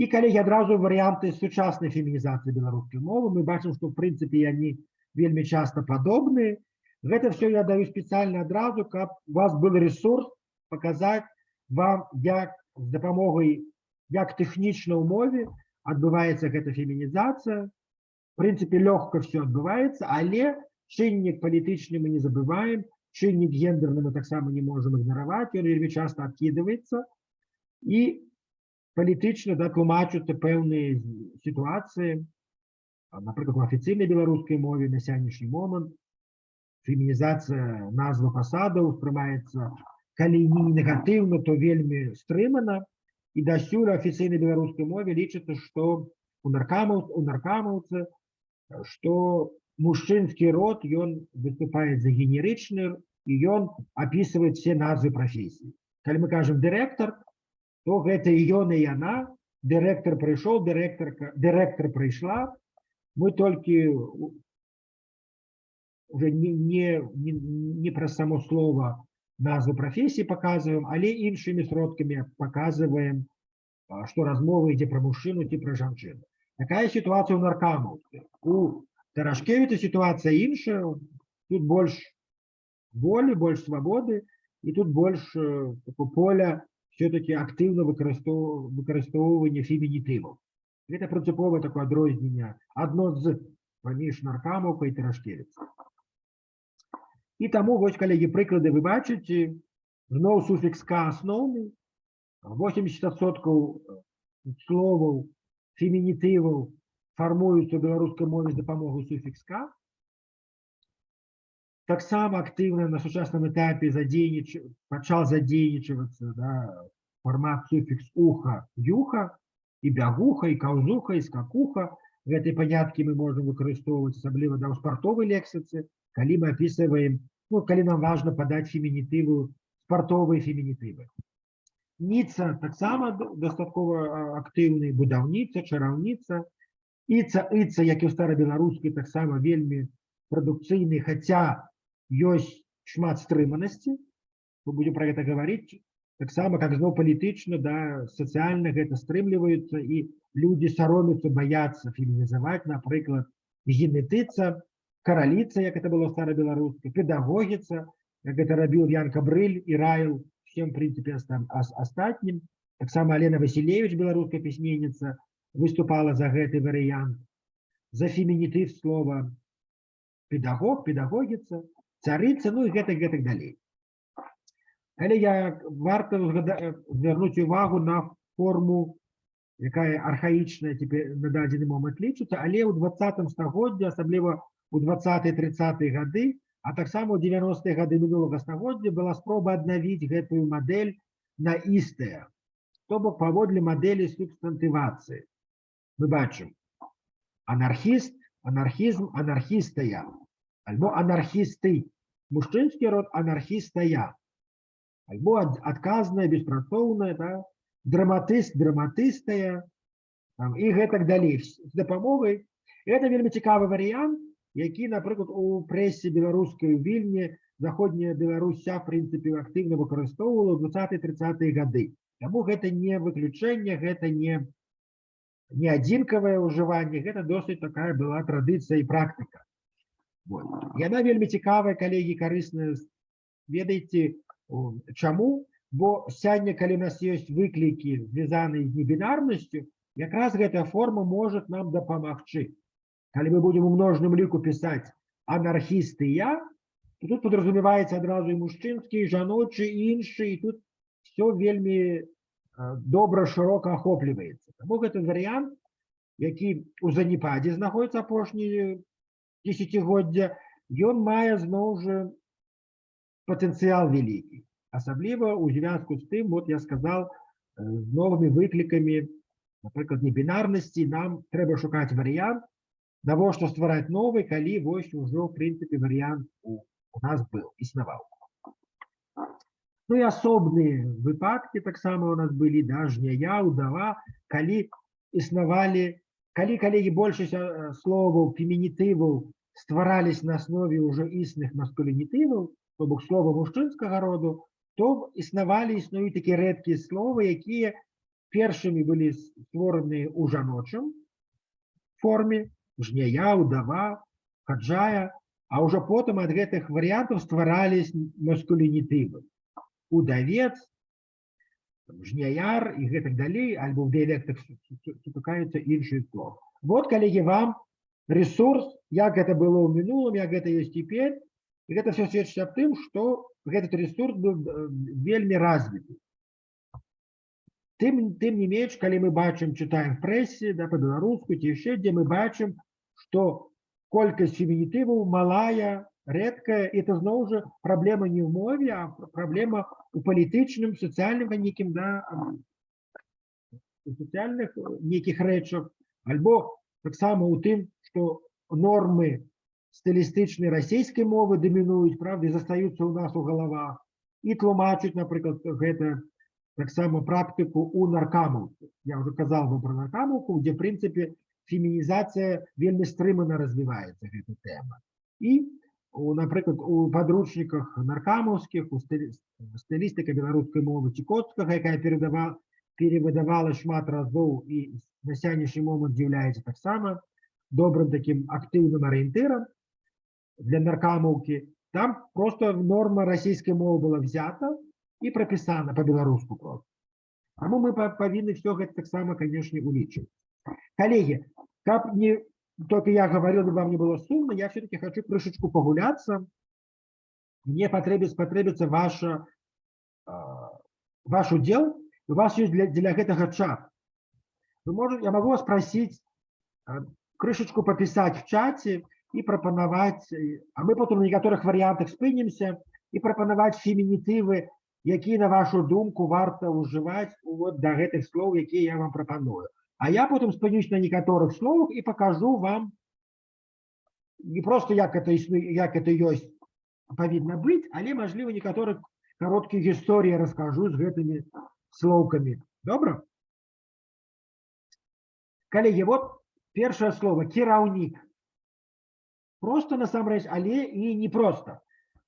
І, калегі, адразу варыянты сучаснай фемінізацыі беларускай мовы, мы бачым, што, в прынцыпе, яны вельмі часта падобныя. Гэта все я даю спецыяльна адразу, каб у вас был ресурс паказаць вам, як з дапамогай, як тэхнічна ў мове адбываецца гэта фемінізацыя. В прынцыпе, лёгка все адбываецца, але чыннік палітычны мы не забываем, чыннік гендерны мы таксама не можам ігнараваць, ён вельмі часта адкідваецца, і палітычна, да, тлумачуцца пэўныя сітуацыі. Напрыклад, у афіцыйнай беларускай мове на сённяшні момант фемінізацыя назвы пасадаў успрымаецца, калі не негатыўна, то вельмі стрымана, і дасюль у афіцыйнай беларускай мове лічыцца, што у наркамаўцы, што мужчынскі род, ён выступае за генерычны, і ён апісвае все назвы прафесій. Калі мы кажам дырэктар, то гэта і ён, і яна, дырэктар прыйшоў, дырэктар прыйшла, мы толькі уже не праз само слова назву прафесіі паказваем, але іншымі сродкамі паказваем, што размова ідзе пра мужчыну ці пра жанчыну. Такая сітуацыя ў наркамаўцы. У Тарашкевіча сітуацыя іншая, тут больш волі, больш свабоды, і тут больш поля все-таки актыўна выкарыстоўвання фемінітываў. Гэта прынцыповае такое адрозненне, адно з паміж наркамаўкай і Тарашкевічам. І таму, вось, калегі, прыклады вы бачыце, зноў суфікс «ка» асноўны, 80% словаў, фемінітываў фармуюцца ў беларускай мове з дапамогай суфікс «ка». Таксама актыўна на сучасным этапе пачаў задзейнічвацца, да, фармат суфікс «уха», «юха», і бягуха, і каўзуха, і скакуха. Гэтыя паняткі мы можам выкарыстоўваць, асабліва да ў спартовай лексіцы, калі мы апісваем, калі нам важна падаць фемінітыву, спартовыя фемінітывы. Ніца таксама дастаткова актыўны, будаўніца, чараўніца. Іца, як і ў старабеларускай, таксама вельмі прадукцыйны, хаця ёсць шмат стрыманасці, мы будзем пра гэта гаварыць. Таксама, как зноў палітычна, да, сацыяльна гэта стрымліваецца, і людзі саромяцца, баяцца фемінізаваць, напрыклад, генетыца, караліца, як это было старабеларускай, педагогіца, як гэта рабіў Ян Кабрыль і раіў всем, в прынцыпе, астатнім. Таксама Алена Васілевіч, беларуская пісьменніца, выступала за гэты варыянт, за фемінітыв слова педагог, педагогіца, царыца, і гэтак далей. Але варта звернуць увагу на форму, якая архаічная на дадзены момант лічыцца, але ў 20 стагоддзі, асабліва у 20-30 гады, а таксама ў 90-е гады мінулага стагоддзя была спроба аднавіць гэтую мадэль на істая, то бок паводле мадэлі субстантывацыі. Мы бачым анархіст, анархізм, анархістая, альбо анархісты, мужчынскі род анархістая, альбо адказная, беспрацоўная, да? Драматыст, драматыстая, і гэтак далей з дапамогай. Гэта вельмі цікавы варыянт, які, напрыклад, у прэсе беларускай у Вільні заходняя Беларусь в прынцыпе актыўна выкарыстоўвала ў 20-30 гады. Таму гэта не выключэнне, гэта не адзінкавае ўжыванне, гэта досыць такая была традыцыя і практыка. Яна вельмі цікавая, калегі, карысная. Ведаеце, чаму? Бо сёння, калі у нас ёсць выклікі, звязаныя з небінарнасцю, якраз гэтая форма можа нам дапамагчы. Калі мы будзем у множным ліку пісаць анархісты я, то тут падразумеваецца адразу і мужчынскі, і жаночы, і іншы, і тут все вельмі добра, шырока ахопліваецца. Таму гэты варыянт, які ў заняпадзе знаходіцца апошнія дзесяцігоддзя, ён мае зноў жа патэнцыял вялікі. Асабліва ў звязку з тым, я сказаў, з новымі выклікамі, напрыклад, небінарнасці, нам трэба шукаць варыянт, навошта ствараць новы, калі вось ужо, в прынцыпе, варыянт у нас быў, існаваў. Ну і асобныя выпадкі таксама у нас былі, да, жняя, удава, калі існавалі, калі, калегі, большасць словаў, фемінітываў стварались на аснове ўжо існых маскулінітываў, то бок слова мужчынскага роду, то існуюць такія рэдкія словы, якія першымі былі створаныя ў жаночым форме, жняя, удава, хаджая, а ўжо потым ад гэтых варыянтаў стварались маскулінітывы. Удавец, жняяр і гэтак далей, альбо ў дыялектах сутыкаюцца іншыя словы. Вот, калегі, вам ресурс, як гэта было ў мінулым, як гэта ёсць цяпер, і гэта все сведчыць аб тым, што этот ресурс быў вельмі развіты. Тым не менш, калі мы бачым, чытаем в прэсе, да, па-беларуску ці яшчэ дзе, мы бачым, што колькасць фемінітываў малая, рэдкая, і это зноў жа праблема не ў мове, а праблема ў палітычным, сацыяльным нейкім, да, у сацыяльных нейкіх рэчах, альбо таксама ў тым, што нормы стылістычнай расійскай мовы дамінуюць, правда, і застаюцца ў нас у галавах, і тлумачыць, напрыклад, гэта таксама практыку ў наркамаўцы. Я ўжо казаў вам пра наркамаўку, дзе, в прынцыпе, фемінізацыя вельмі стрымана развіваецца, гэта тэма. І, напрыклад, у падручніках наркамаўскіх, у стылістыка беларускай мовы Цікоцкага, якая перавыдавала шмат разоў і на сённяшні момант з'яўляецца таксама добрым такім актыўным арыентырам для наркамаўкі, там просто норма расійскай мовы была взята і прапісана па-беларуску просто. Таму мы павінны все гэта таксама, канешне, улічваць. Калегі, каб не только я говорил, вам не было сумно, я все-таки хочу крышечку погуляться. Мне потребуется ваш удел. У вас есть для этого чат. Я могу вас просить крышечку пописать в чате и пропоновать, а мы потом на некоторых вариантах спынемся, и пропоновать фемінітывы, якія, на вашу думку, варта ўжываць вот до гэтых слоў, якія я вам прапаную. А я потом спынюсь на некоторых словах и покажу вам не просто, як это ёсць, павінна быць, але, мажліва, некаторых кароткіх гісторый раскажу з гэтымі словкамі. Добра? Калегі, вот першае слово кіраўнік. Просто насамрэч, але і не просто.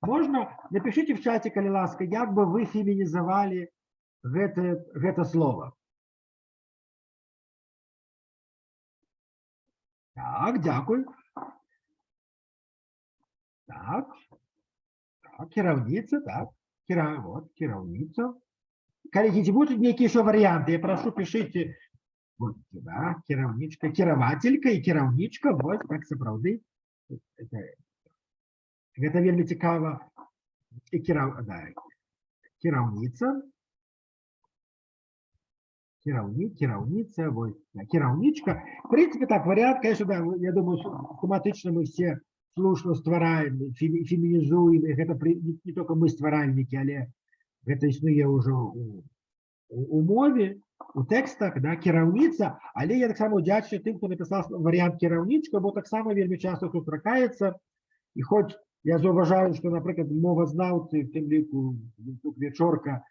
Можна, напишите в чате, калі ласка, як бы вы фемінізавалі гэта слово. Так, дякую. Так, кіраўніца, так. Вот, кіраўніца. Калегі, ці будуць нейкія еще варианты? Я прошу, пишите. Вот, да, кіраўнічка, кіравателька і кіраўнічка, вот, так сапраўды. Гэта вельмі цікава. кіраўніца, кіраўніца, вот, кіраўнічка. В принципе, так, вариант, конечно, да, я думаю, автоматично мы все слушно ствараем, фемінізуем, и это не только мы стваральники, але это існуе уже у мове, у текстах, да, кіраўніца, але я таксама удзячны тым, хто написал вариант кіраўнічка, бо таксама вельмі часто сустракаецца, і хоць я заўважаю, што, напрыклад, мовазнаўцы, в тым ліку Вечорка,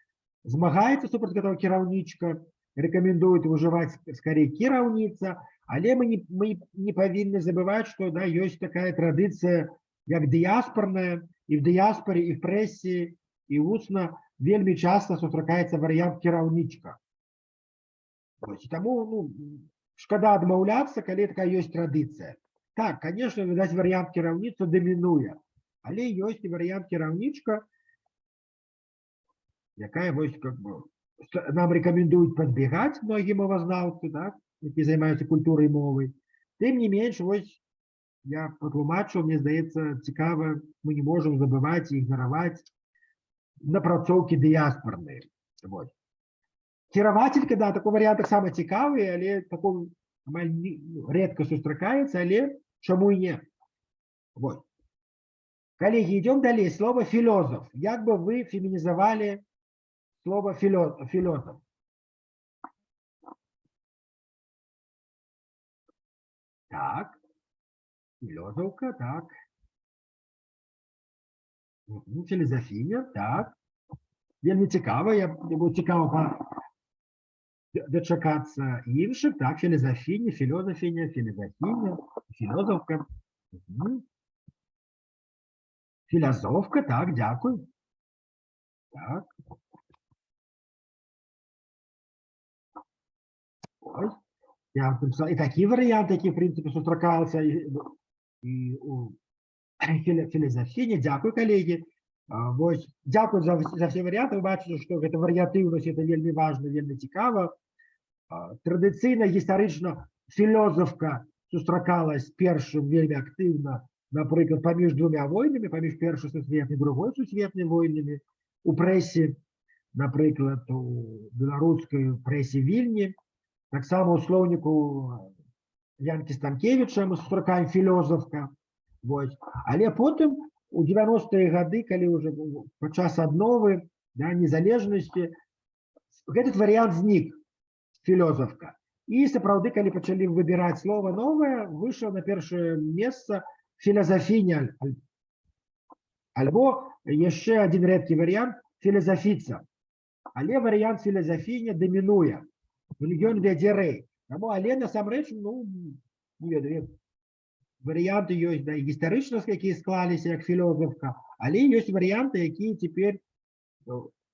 змагаецца супраць гэтага кіраўнічка, рекомендуют выживать скорее кіраўніца, але мы не павінны забывать, что да, есть такая традиция, как диаспорная, и в диаспоре, и в прессе, и устно вельмі часто сустракаецца вариант кіраўнічка. Тому ну, шкода адмаўляцца, калі такая есть традиция. Так, конечно, видать, вариант кіраўніца доминуя, але есть и вариант кіраўнічка, якая вось как бы нам рекомендуют подбегать многие мовознавцы, да, которые занимаются культурой мовы. Тем не менш, вось я патлумачу, мне здаецца, цікава, мы не можем забывать и игноровать напрацоўкі дыяспорные. Вот. Кіравателька, да, такой вариант таксама цікавы, але такой редко сустракаецца, але чаму и не. Вот. Коллеги, идем далее. Слово философ. Як бы вы феминизовали слово философ? Так. Философка, так. Философия, так. Вельмі цікаво, я буду цікаво дочекаться інших. Так, философия, философка. Философка, так, дякую. Так. Ось. Я написал и такие варианты, які, в принципе, сустракалися і у філізафіні. Дякую, колеги. Вось, дякую за все варианты. Вы бачите, что гэта варыятыўнасць, это вельмі важно, вельмі цікава. Традыцыйна, гістарычна, філософка сустракалась першым вельмі актыўна, напрыклад, паміж двумя войнамі, паміж першай сусветнай і другой сусветнай войнамі, у прэсе, напрыклад, у беларускай прэсе Вільні, таксама у слоўніку Янкі Станкевіча мы сустракаем філософка. Але потым у 90-е гады, калі уже падчас адновы, да, незалежнасці, этот вариант знік, філософка. І сапраўды, калі пачалі выбіраць слово новое, выйшаў на першае месца філазафіня, альбо яшчэ один рэдкі вариант філазафіца. Але вариант філазафіня дамінуе. Ён вядзе рэй. Але насамрэч, ну, не ведаю, варианты есть, да, и гістарычна, якія склаліся як філософка, але есть варианты, якія цяпер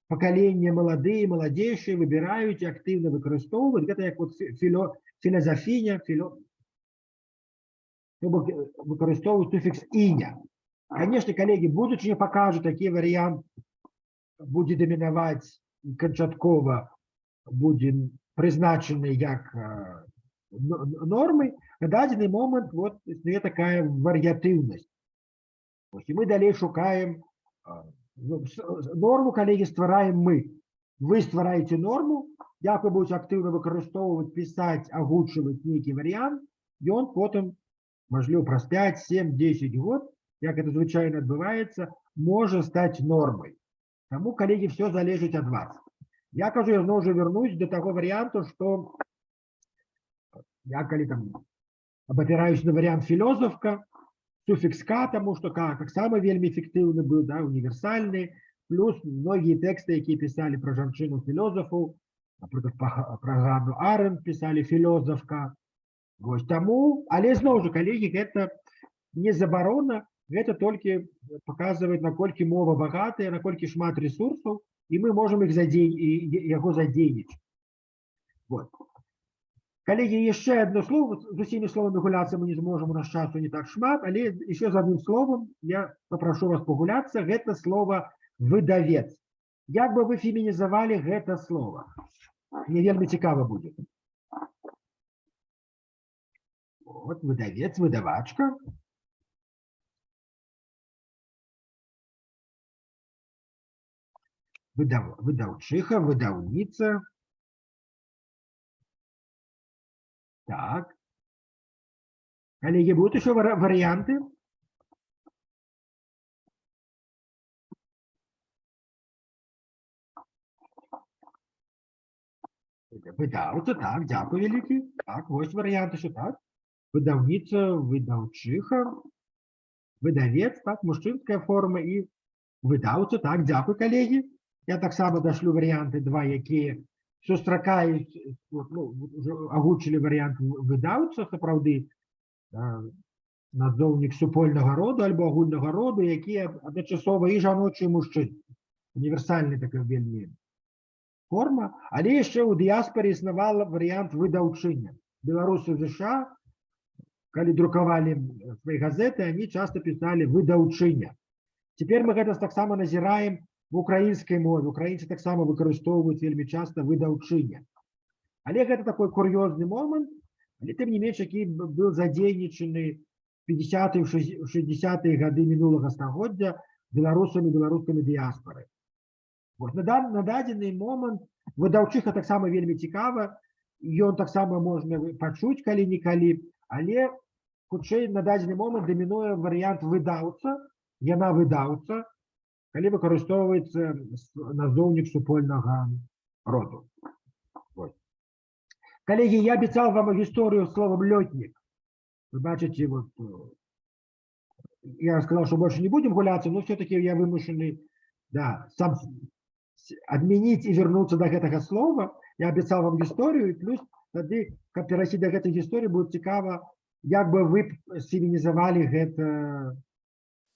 пакаленне маладыя, маладзейшыя выбіраюць і актыўна выкарыстоўваюць. Гэта як вот філазафіня, выкарыстоўваюць суфікс іня. Конечно, коллеги, будучыня пакажа, такі варыянт будзе дамінаваць канчаткова, будзе прызначаны як нормы. На дадзены момент вот існуе такая варыятыўнасць. І мы далей шукаем норму, коллеги, ствараем мы. Вы ствараеце норму, як вы будете актыўна выкарыстоўваць, пісаць, агучваць нейкі варыянт, ён потым, мажліва, праз 5, 7, 10 год, як это звычайно адбываецца, можа стаць нормай. Таму, коллеги, все залежыць ад вас. Я кажу, я зноў уже вернусь до того варианту, что я калі там абапіраюсь на вариант філософка, суффикс «ка», тому что «ка» таксама вельмі эффектыўны быў, да, універсальны, плюс многие тексты, якія писали про жанчыну-філософаў, напрыклад, про Ганну Арэнд писали філософка. Вось таму, але зноў жа, коллеги, гэта не забарона, гэта толькі паказвае, наколькі мова багатая, наколькі шмат ресурсаў, і мы можем яго задзейнічаць. Вот. Коллеги, еще одно слово, с усими словами гуляться мы не сможем, у нас часу не так шмат, але еще за одним словом я попрошу вас погуляться, это слово «выдавец». Як бы вы феминизовали это слово? Мне вельмі цікаво будет. Вот, выдавец, выдавачка. Выдаўчыха, выдаўніца. Так. Коллеги, будут еще варианты? Выдаўца, так, дякую вялікі. Так, вось варианты, что так. Выдаўніца, выдаўчыха, выдавец, так, мужчынская форма и выдаўца, так, дякую, коллеги. Я так само дашлю варианты два, якія сустракаюць, ну, агучылі вариант выдаўца, сапраўды, назоўнік супольнага роду альбо агульнага роду, якія адначасова і жаночы, і мужчынскі. Універсальны такая вельмі форма, але яшчэ ў дыяспоре існавала варыянт выдаўчыня. Беларусы в США, калі друкавалі свои газеты, они часто писали выдаўчыня. Теперь мы гэта таксама назіраем в украінскай мове. Украінцы таксама выкарыстоўваюць вельмі часто выдаўчыня. Але гэта такой кур'ёзны момант, але тым не менш, які был задзейнічаны 50-е, 60-е гады мінулага стагоддзя беларусамі, беларускамі дыяспорай. Вот. На дадзены момант выдаўчыха таксама вельмі цікава, ён таксама можна пачуць калі-нікалі, але хутчэй на дадзены момант дамінуе варыянт выдаўца, яна выдаўца, калі выкарыстоўваецца назоўнік супольнага роду. Вот. Коллеги, я обещал вам историю словом летник. Вы бачите, вот, я сказал, что больше не будем гуляться, но все-таки я вымушенный, да, сам отменить и вернуться до этого слова. Я обещал вам историю, и плюс, тогда, как перейти до этой истории, будет цікаво, как бы вы символизовали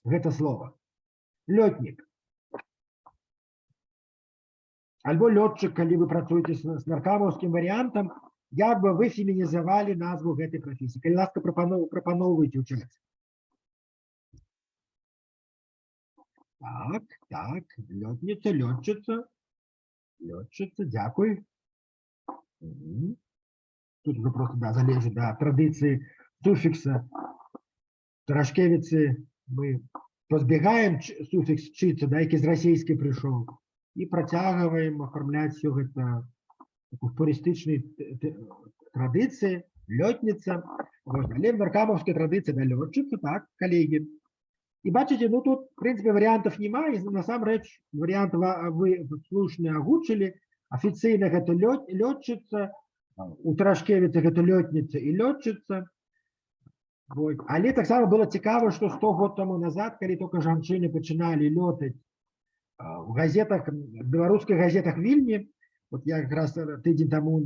это слово. Летник. Альбо летчик, когда вы працуете с наркамовским вариантом, як бы вы фемінізавалі назву гэтай прафесіі. Калі ласка, прапаноўвайце ўчаць. Так, лётніца, лётчыца, дзякуй. Тут уже просто, да, залежыць, да, традыцыі суфікса. Тарашкевіцы мы пазбегаем суфікс чыцца, да, які з расійскай прыйшоў, і працягваем афармляць всё гэта в пурыстычнай традыцыі, лётніца. Але в наркамаўскай традыцыі, да, лётчыца, так, калегі. И бачите, ну тут, в принципе, вариантов немає, і насамрэч вариант вы слушны агучылі, афіцыйна гэта лётчыца, у Тарашкевіца гэта лётніца і лётчыца. Вот. Але таксама было цікава, што 100 год тому назад, калі только жанчыны пачыналі лётаць в газетах, в беларускіх газетах Вільні, вот я как раз тыдзень таму,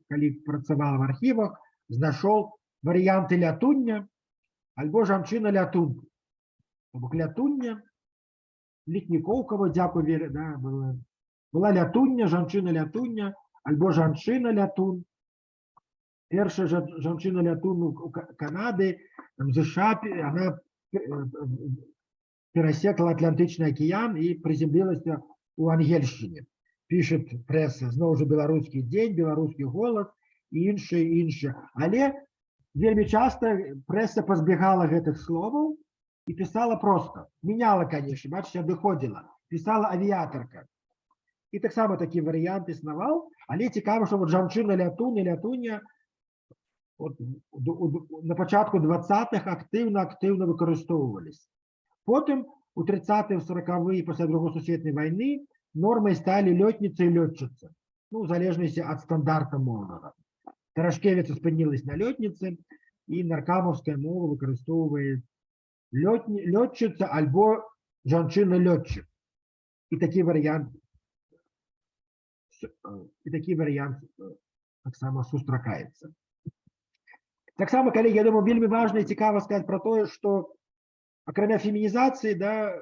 калі працаваў в архівах, знайшоў варыянты лятуння альбо жанчына-лятун. Лятуння, Літнікоўкава, дзякуй, да, была лятуння, жанчына-лятуння, альбо жанчына-лятун. Першая жанчына-лятун у Канады, там, США, она перасекла Атлантычны акіян і приземлілася у Ангельшчыне. Пішет прэса, зноў жа беларускі дзень, беларускі голас і іншае. Але вельмі часта прэса пазбегала гэтых словаў и писала просто. Меняла, конечно, бачите, адыходзіла. Писала авиаторка. И так само такі варыянт існаваў, але цікава, што вот жанчына-лятун і лятуня вот, на пачатку 20-х актыўна выкарыстоўваліся. Потым у 30-е, 40-е, пасля Другой сусветнай вайны нормай сталі лётніца і лётчыца. Ну, в залежнасці ад стандарта моўнага. Тарашкевіца спынілась на лётніцы, і наркамаўская мова выкарыстоўвае лётчыца альбо жанчына-лётчык. І такі варыянт таксама сустракаецца. Таксама, калегі, я думаю, вельмі важна і цікава сказаць пра тое, што акрамя фемінізацыі, да,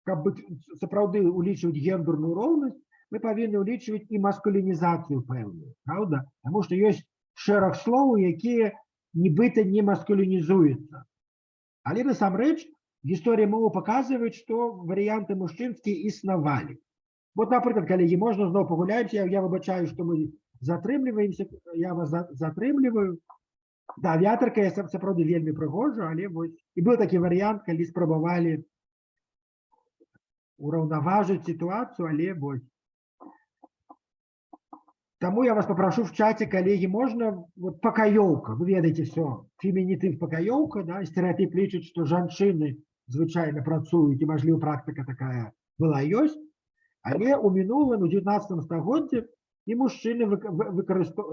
каб сапраўды улічваць гендерную роўнасць, мы павінны улічваць і маскулінізацыю пэўную, правда? Таму што ёсць шэраг словаў, якія нібыта не маскулінізуюцца. Але насамрэч гісторыя мовы паказваюць, што варыянты мужчынскія існавалі. Вот, напрыклад, калегі, можна зноў пагуляць, я выбачаю, што мы затрымліваемся, я вас затрымліваю. Да, авіатарка сапраўды вельмі прыгожа, але вось і быў такі варыянт, калі спрабавалі ураўнаважыць сітуацыю, але вось Тому я вас попрошу в чате, коллеги, можно вот покаёўка, вы ведаеце все, фемінітыв покаёўка, да, стереотип лічыць, што жанчыны звычайна працуюць, і, мажліва, практика такая была ёсць, але ў мінулым, у 19 стагоддзі, і мужчыны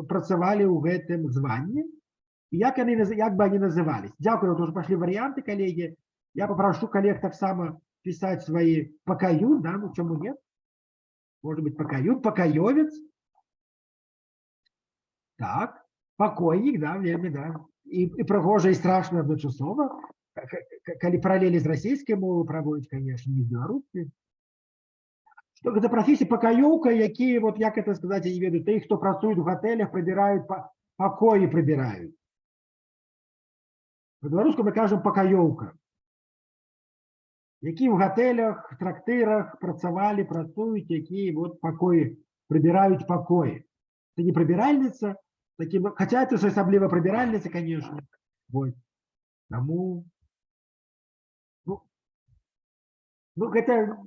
працавалі ў гэтым званні, і як бы они назывались. Дякую, вот уже пошли варианты, коллеги. Я попрошу коллег так само писать свои покают, да, ну чему нет? Может быть, покают, покаёвец. Так, покойник, да, верно, да. И прыгожа, и страшно одночасова. Калі параллели з расійскай мовы праводзіць, конечно, не з беларускай. Что гэта профессия покаёўка, якія, вот як это сказать, я не ведаю, тых, хто працуюць в готелях, прибирают покои, прибирают. По-беларуску мы кажем покаёўка. Які в готелях, трактирах працавалі, працуюць, якія вот покои, прибирают покои. Это не прибиральница, таким, хотя это же особливо прибиральница, конечно. Вот. Тому, ну это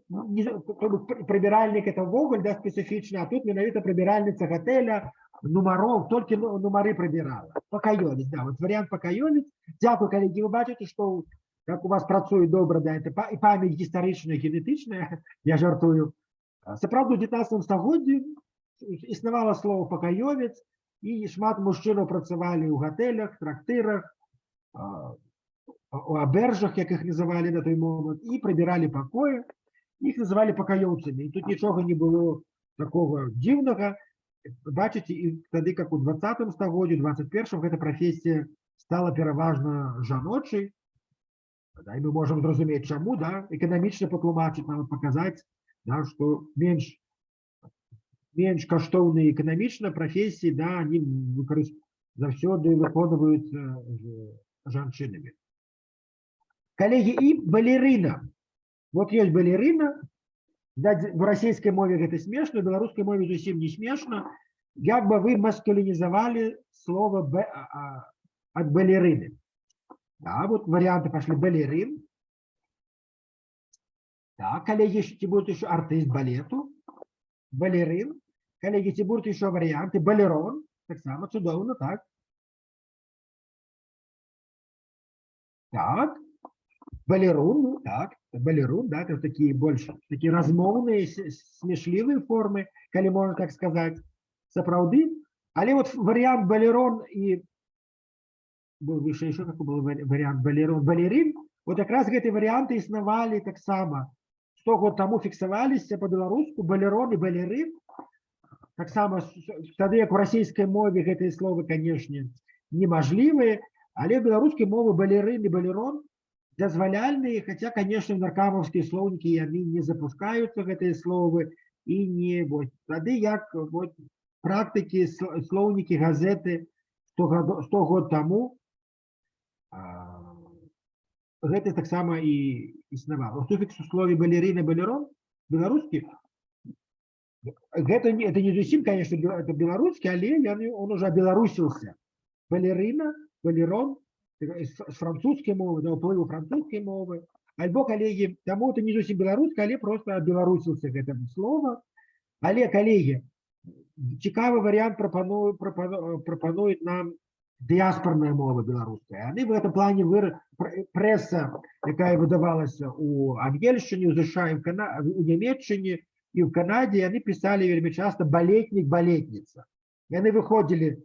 прибиральник, это вогуль, да, специфично, а тут менавіта прибиральница готеля, номеров, только номеры прибирала. Покаёвец, да, вот вариант покаёвец. Дякую, коллеги, вы бачите, что как у вас працует добра, да, это и память гістарычная, генетычная, я жартую. Сапраўды, у 19 стагоддзі існавала слово покаёвец, і шмат мужчынаў працавалі ў готелях, трактирах, у абержах, як их называли на той момент, и прибирали покои, их называли покаёўцамі. И тут ничего не было такого дивного. Бачите, и тогда, как у 20 стагоддзі, 21-м, эта профессия стала пераважна жаночай. Да, и мы можем зразумець, чаму, да, эканамічна патлумачыць, нам показать, да, что меньш каштоўныя эканамічна профессии, да, они заўсёды выконваюцца жанчынамі. Коллеги, и балерина. Вот есть балерина. Да, в российской мове это смешно, в белорусской мове зусім не смешно. Как бы вы маскулинизовали слово от балерины. Да, вот варианты пошли. Балерин. Так, коллеги, будут еще артист балету. Балерин. Коллеги, будут еще варианты. Балерон. Так само, чудовно, так. Так. Балерун, ну так, балерун, да, это такие больше, такие размовные, смешливые формы, коли можно так сказать, сапраўды. Але вот вариант балерон и был выше еще какой был вариант балерон, балерин, вот как раз эти варианты існавалі так само. 100 год тому фиксовались по-беларуску балерон и балерин. Так само, тогда как в российской мове эти слова, конечно, немажливые, але в белорусской мове балерин и балерон дазваляльные, хотя, конечно, в наркамовские словники они не запускаются, эти слова, и не вот. Тогда як вот практики, словники, газеты 100 год тому, это так само и існавало. Суффикс у слове балерина, балерон, белорусский, это не зусім, конечно, это белорусский, але он уже обелорусился. Балерина, балерон, с французской мовы, да, уплыву французской мовы. Альбо, коллеги, тому это не зусім белорусский, але просто обелорусился к этому слову. Але, коллеги, цікавый вариант пропонует нам диаспорная мова белорусская. Они в этом плане пресса, якая выдавалась у Ангельщине, у США, у Німеччине и в Канаде, они писали вельми часто балетник, балетница. И они выходили,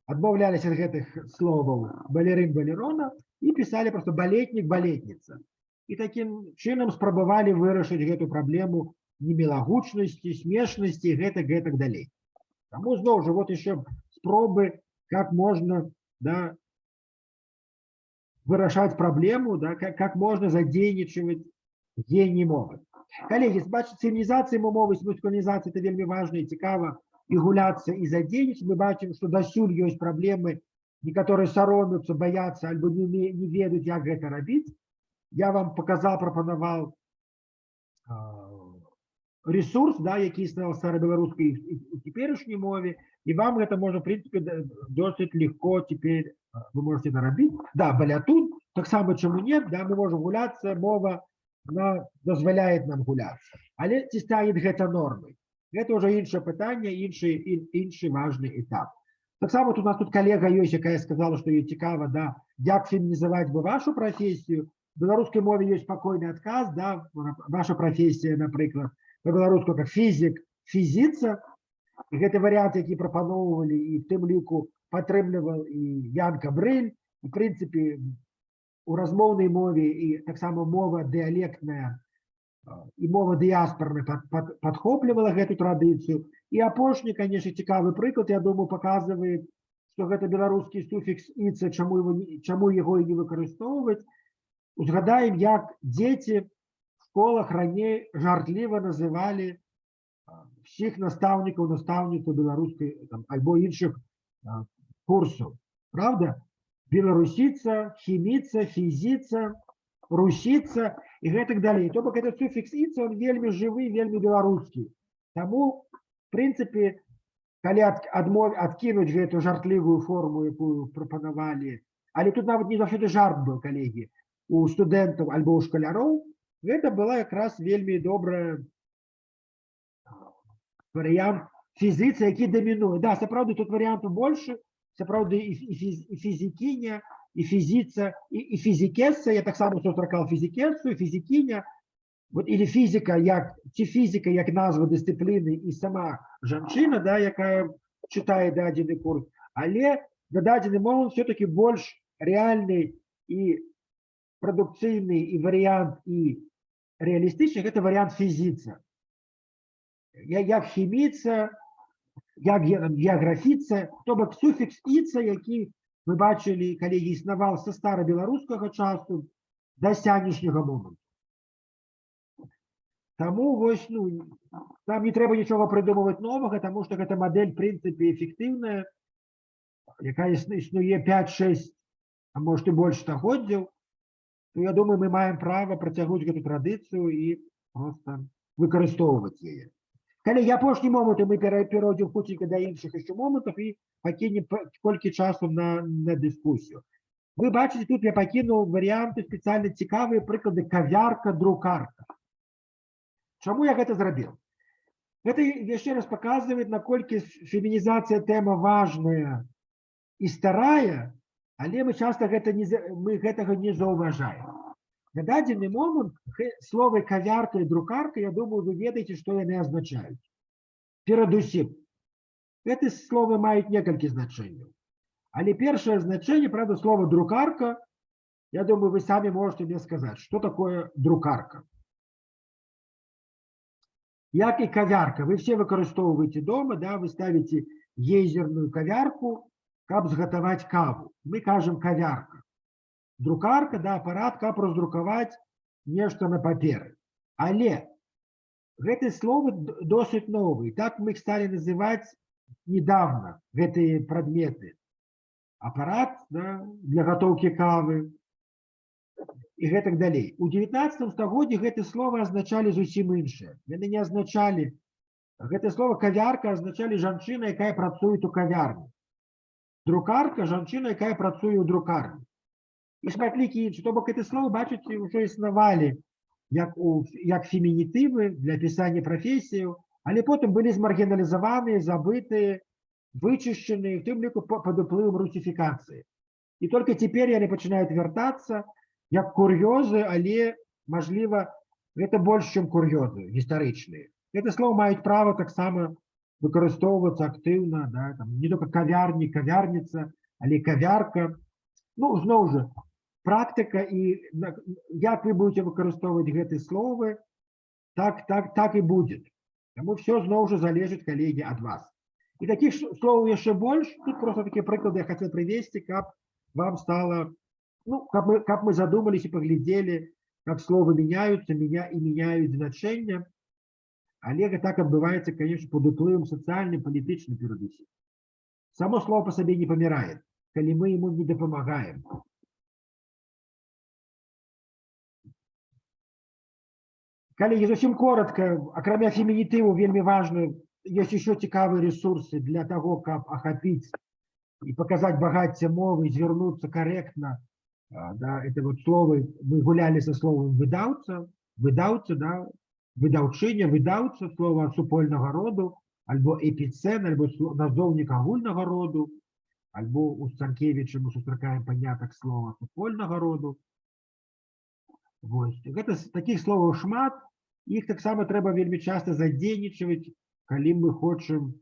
отмовлялись от этих слов балерин, балерона и писали просто балетник, балетница. И таким чином спрабавалі вырашыць эту проблему немилагучности, смешности, гэтак далей. Тому зноў же вот еще спробы, как можно, да, вырашаць проблему, да, как можно задейничивать гений мовы. Коллеги, бачите, цивилизация мовы, мускулинизация, это вельми важно и цікаво, и гуляться, и задейничать. Мы бачим, что досюль есть проблемы, некоторые соромятся, боятся, альбо не ведают, как это робить. Я вам показал, пропоновал ресурс, да, який існував в старобелорусской и теперешней мове, и вам это можно, в принципе, досить легко теперь, вы можете это робить. Да, балятун, так само, чему нет, да, мы можем гуляться, мова, она дозволяет нам гуляться. Але ці станет гэта нормой. Гэта ўжо іншае пытанне, іншы важны этап. Таксама у нас тут калега ёсць, якая сказала, што ёй цікава, да, як фемінізаваць бы вашу прафесію. В беларускай мове ёсць спакойны адказ, да, ваша прафесія, напрыклад, по-беларуску как фізік, фізіца. І гэты варыянт, які прапаноўвалі, і в тым ліку падтрымліваў і Ян Кабрэль, і, в прынцыпе, у размоўнай мове і таксама мова дыялектная і мова дыяспорная падхоплівала гэту традыцыю. І апошні, конечно, цікавы прыклад, я думаю, паказвае, што гэта беларускі суфікс «іца», чаму яго і не выкарыстоўваць. Узгадаем, як дзеці в школах раней жартліва называлі всіх настаўнікаў, настаўніцаў беларускай альбо іншых курсаў. Правда? Беларусіца, хіміца, фізіца, русіца і гэтак далей. То бок этот суфікс «іца», он вельмі жывы, вельмі беларускі. Таму, в прынцыпе, калі адкінуць гэту жартлівую форму, якую прапанавалі, але тут нават не заўсёды жарт быў, калегі, у студэнтаў альбо у шкаляроў, гэта была якраз вельмі добрая варыянт фізіцы, які дамінуе. Да, сапраўды, тут варыянтаў больше, сапраўды і фізікіня, і фізіца, і фізікесса, я таксама сустракаў фізікессу, фізікіня, или фізіка, ці фізіка як назва дысцыпліны і сама жанчына, да, якая чытае дадзены курс, але на дадзены момант все-таки больш рэальны і прадукцыйны і варыянт і рэалістычны, гэта варыянт фізіца. Як хіміца, як геаграфіца, то бок суфікс «іца», які мы бачылі, калі існаваў са старабеларускага часу да сённяшняга моманту. Таму вось, нам не трэба нічога прыдумваць новага, таму што гэта мадэль, в прынцыпе, эфектыўная, якая існуе 5-6, а можа і больш стагоддзяў, то я думаю, мы маем права працягнуць гэту традыцыю і проста выкарыстоўваць яе. Калі апошні момант, мы перайдзем хуценька да іншых яшчэ момантаў і пакінем колькі часу на дыскусію. Вы бачыце, тут я пакінуў варыянты спецыяльна цікавыя прыклады кавярка, друкарка. Чаму я гэта зрабіў? Гэта яшчэ раз паказвае, наколькі фемінізацыя тэма важная і старая, але мы часта гэтага не заўважаем. На дадзены момант словы кавярка і друкарка, я думаю, вы ведаеце, што яны азначаюць. Перадусім, гэты словы маюць некалькі значэнняў. Але першае значэнне, правда, слова друкарка, я думаю, вы самі можете мне сказаць, што такое друкарка. Як і кавярка, вы все выкарыстоўваеце дома, да, вы ставіце гейзерную кавярку, каб згатаваць каву. Мы кажам кавярка. Друкарка, да, апарат, каб раздрукаваць нешта на паперы. Але гэтыя словы досыць новыя. Так мы іх сталі называць недавно, гэтыя прадметы. Апарат, да, для гатоўкі кавы і гэтак далей. У 19 стагоддзі гэтыя словы азначалі зусім іншае. Яны не азначалі, гэтае слово кавярка азначалі жанчына, якая працуе у кавярні. Друкарка, жанчына, якая працуе ў друкарні. І шматлікі інші. То бок гэтыя словы, бачыце, ўжо існавалі як фемінітывы для апісання прафесіяў, але потым былі змаргіналізаваныя, забытыя, вычышчаныя, в тым ліку пад уплывам русіфікацыі. І толькі цяпер яны пачынаюць вяртацца як кур'ёзы, але, мажліва, гэта больш, чым кур'ёзы гістарычныя. Гэта словы маюць права таксама выкарыстоўвацца актыўна, да, там, не толькі кавярні, кавярніца, але кавярка. Зноў жа, практыка і як вы будете выкарыстоўваць гэтыя словы, так і будзе. Таму все зноў жа залежыць, калегі, ад вас. І такіх слоў яшчэ больш, тут просто такія прыклады я хацеў прывесці, каб вам стала, каб мы задумались і паглядзелі, как словы меняются и меняют значение, але так адбываецца, конечно, под уплывам сацыяльным, палітычным перадусім. Само слово по сабе не памірае, калі мы ему не дапамагаем. Коллеги, зусім коротко, акрамя фемінітыву, вельмі важны, есть еще цікавыя ресурсы для того, каб ахапіць и показать богатство мовы, звернуться корректно. Да, это вот слово, мы гуляли со словом выдаўца, да, выдаўчыня, выдаўца, слова супольнага роду, альбо эпіцэн, альбо назоўнік агульнага роду, альбо у Станкевіча мы сустракаем панятак слова супольнага роду. Вось. Гэта такіх словаў шмат, іх таксама трэба вельмі часта задзейнічваць, калі мы хочам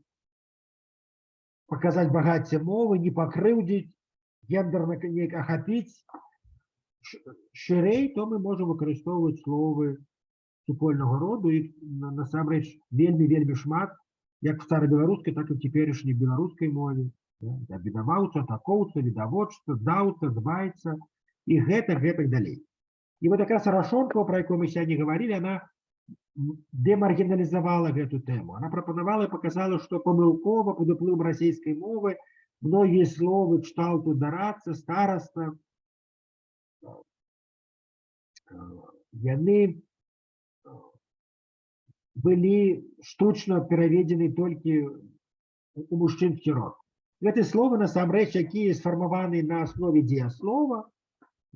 паказаць багацце мовы, не пакрыўдзіць, гендерна неяк ахапіць шырэй, то мы можам выкарыстоўваць словы супольнага роду, і насамрэч вельмі шмат, як в старабеларускай, так і в цяперашняй беларускай мове. Абвінаваўца, атакоўца, відавочца, даўца, дбайца і гэтак далей. І вот якраз Арашонкова, про якую мы сёння гаварылі, она демаргіналізавала гэту тэму. Она прапанавала і паказала, што памылкова пад уплывам расійскай мовы многія словы кшталту дарацца, стараста, яны былі штучна пераведзены толькі у мужчынскі род. Гэты словы, насамрэч, якія сфармаваны на аснове дзеяслова,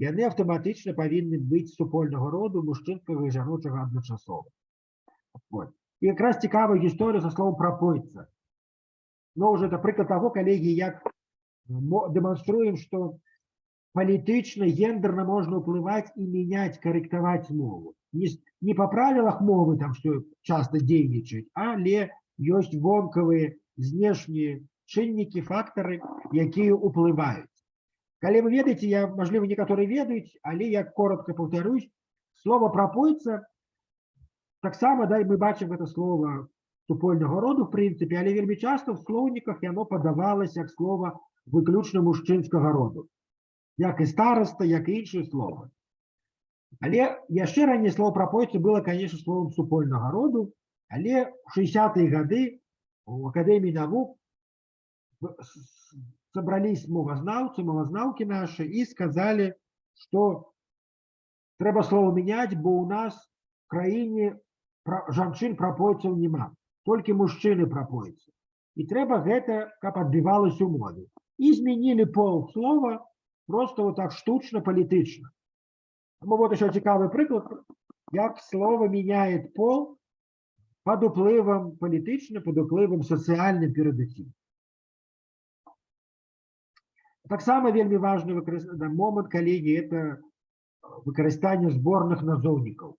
яны аўтаматычна павінны быць супольнага роду, мужчынскага і жаночага адначасова. І якраз цікавая гісторыя са словом прапойца. Но ўжо это прыклад таго, калегі, як дэманструем, што палітычна, гендерна можна ўплываць і мяняць, карэктаваць мову. Не па правілах мовы, там, што часта дзейнічаюць, але ёсць вонкавыя, знешнія чыннікі, фактары, якія ўплываюць. Калі вы ведаеце, мажліва, некаторыя ведаюць, але я коротко паўтарусь, слова прапойца, таксама, мы бачым гэта слова супольнага роду, в прынцыпе, але вельмі часта в слоўніках яно падавалася як слова выключна мужчынскага роду, як і стараста, як і іншыя словы. Але яшчэ раней слово прапойца было, конечно, словом супольнага роду, але в 60-е гады у Акадэміі навук собрались мовазнаўкі наши і сказали, что трэба слово менять, бо у нас в краіне жанчын прапойцаў няма, толькі мужчыны прапойцы. І трэба гэта, каб адбівалася ў мове. І змянілі пол слова просто вот так штучна, палітычна. Вот еще цікавый прыклад, як слово меняет пол под уплывам палітычным, под уплывам сацыяльным перадусім. Таксама вельмі важны момант, калегі, это выкарыстанне зборных назоўнікаў.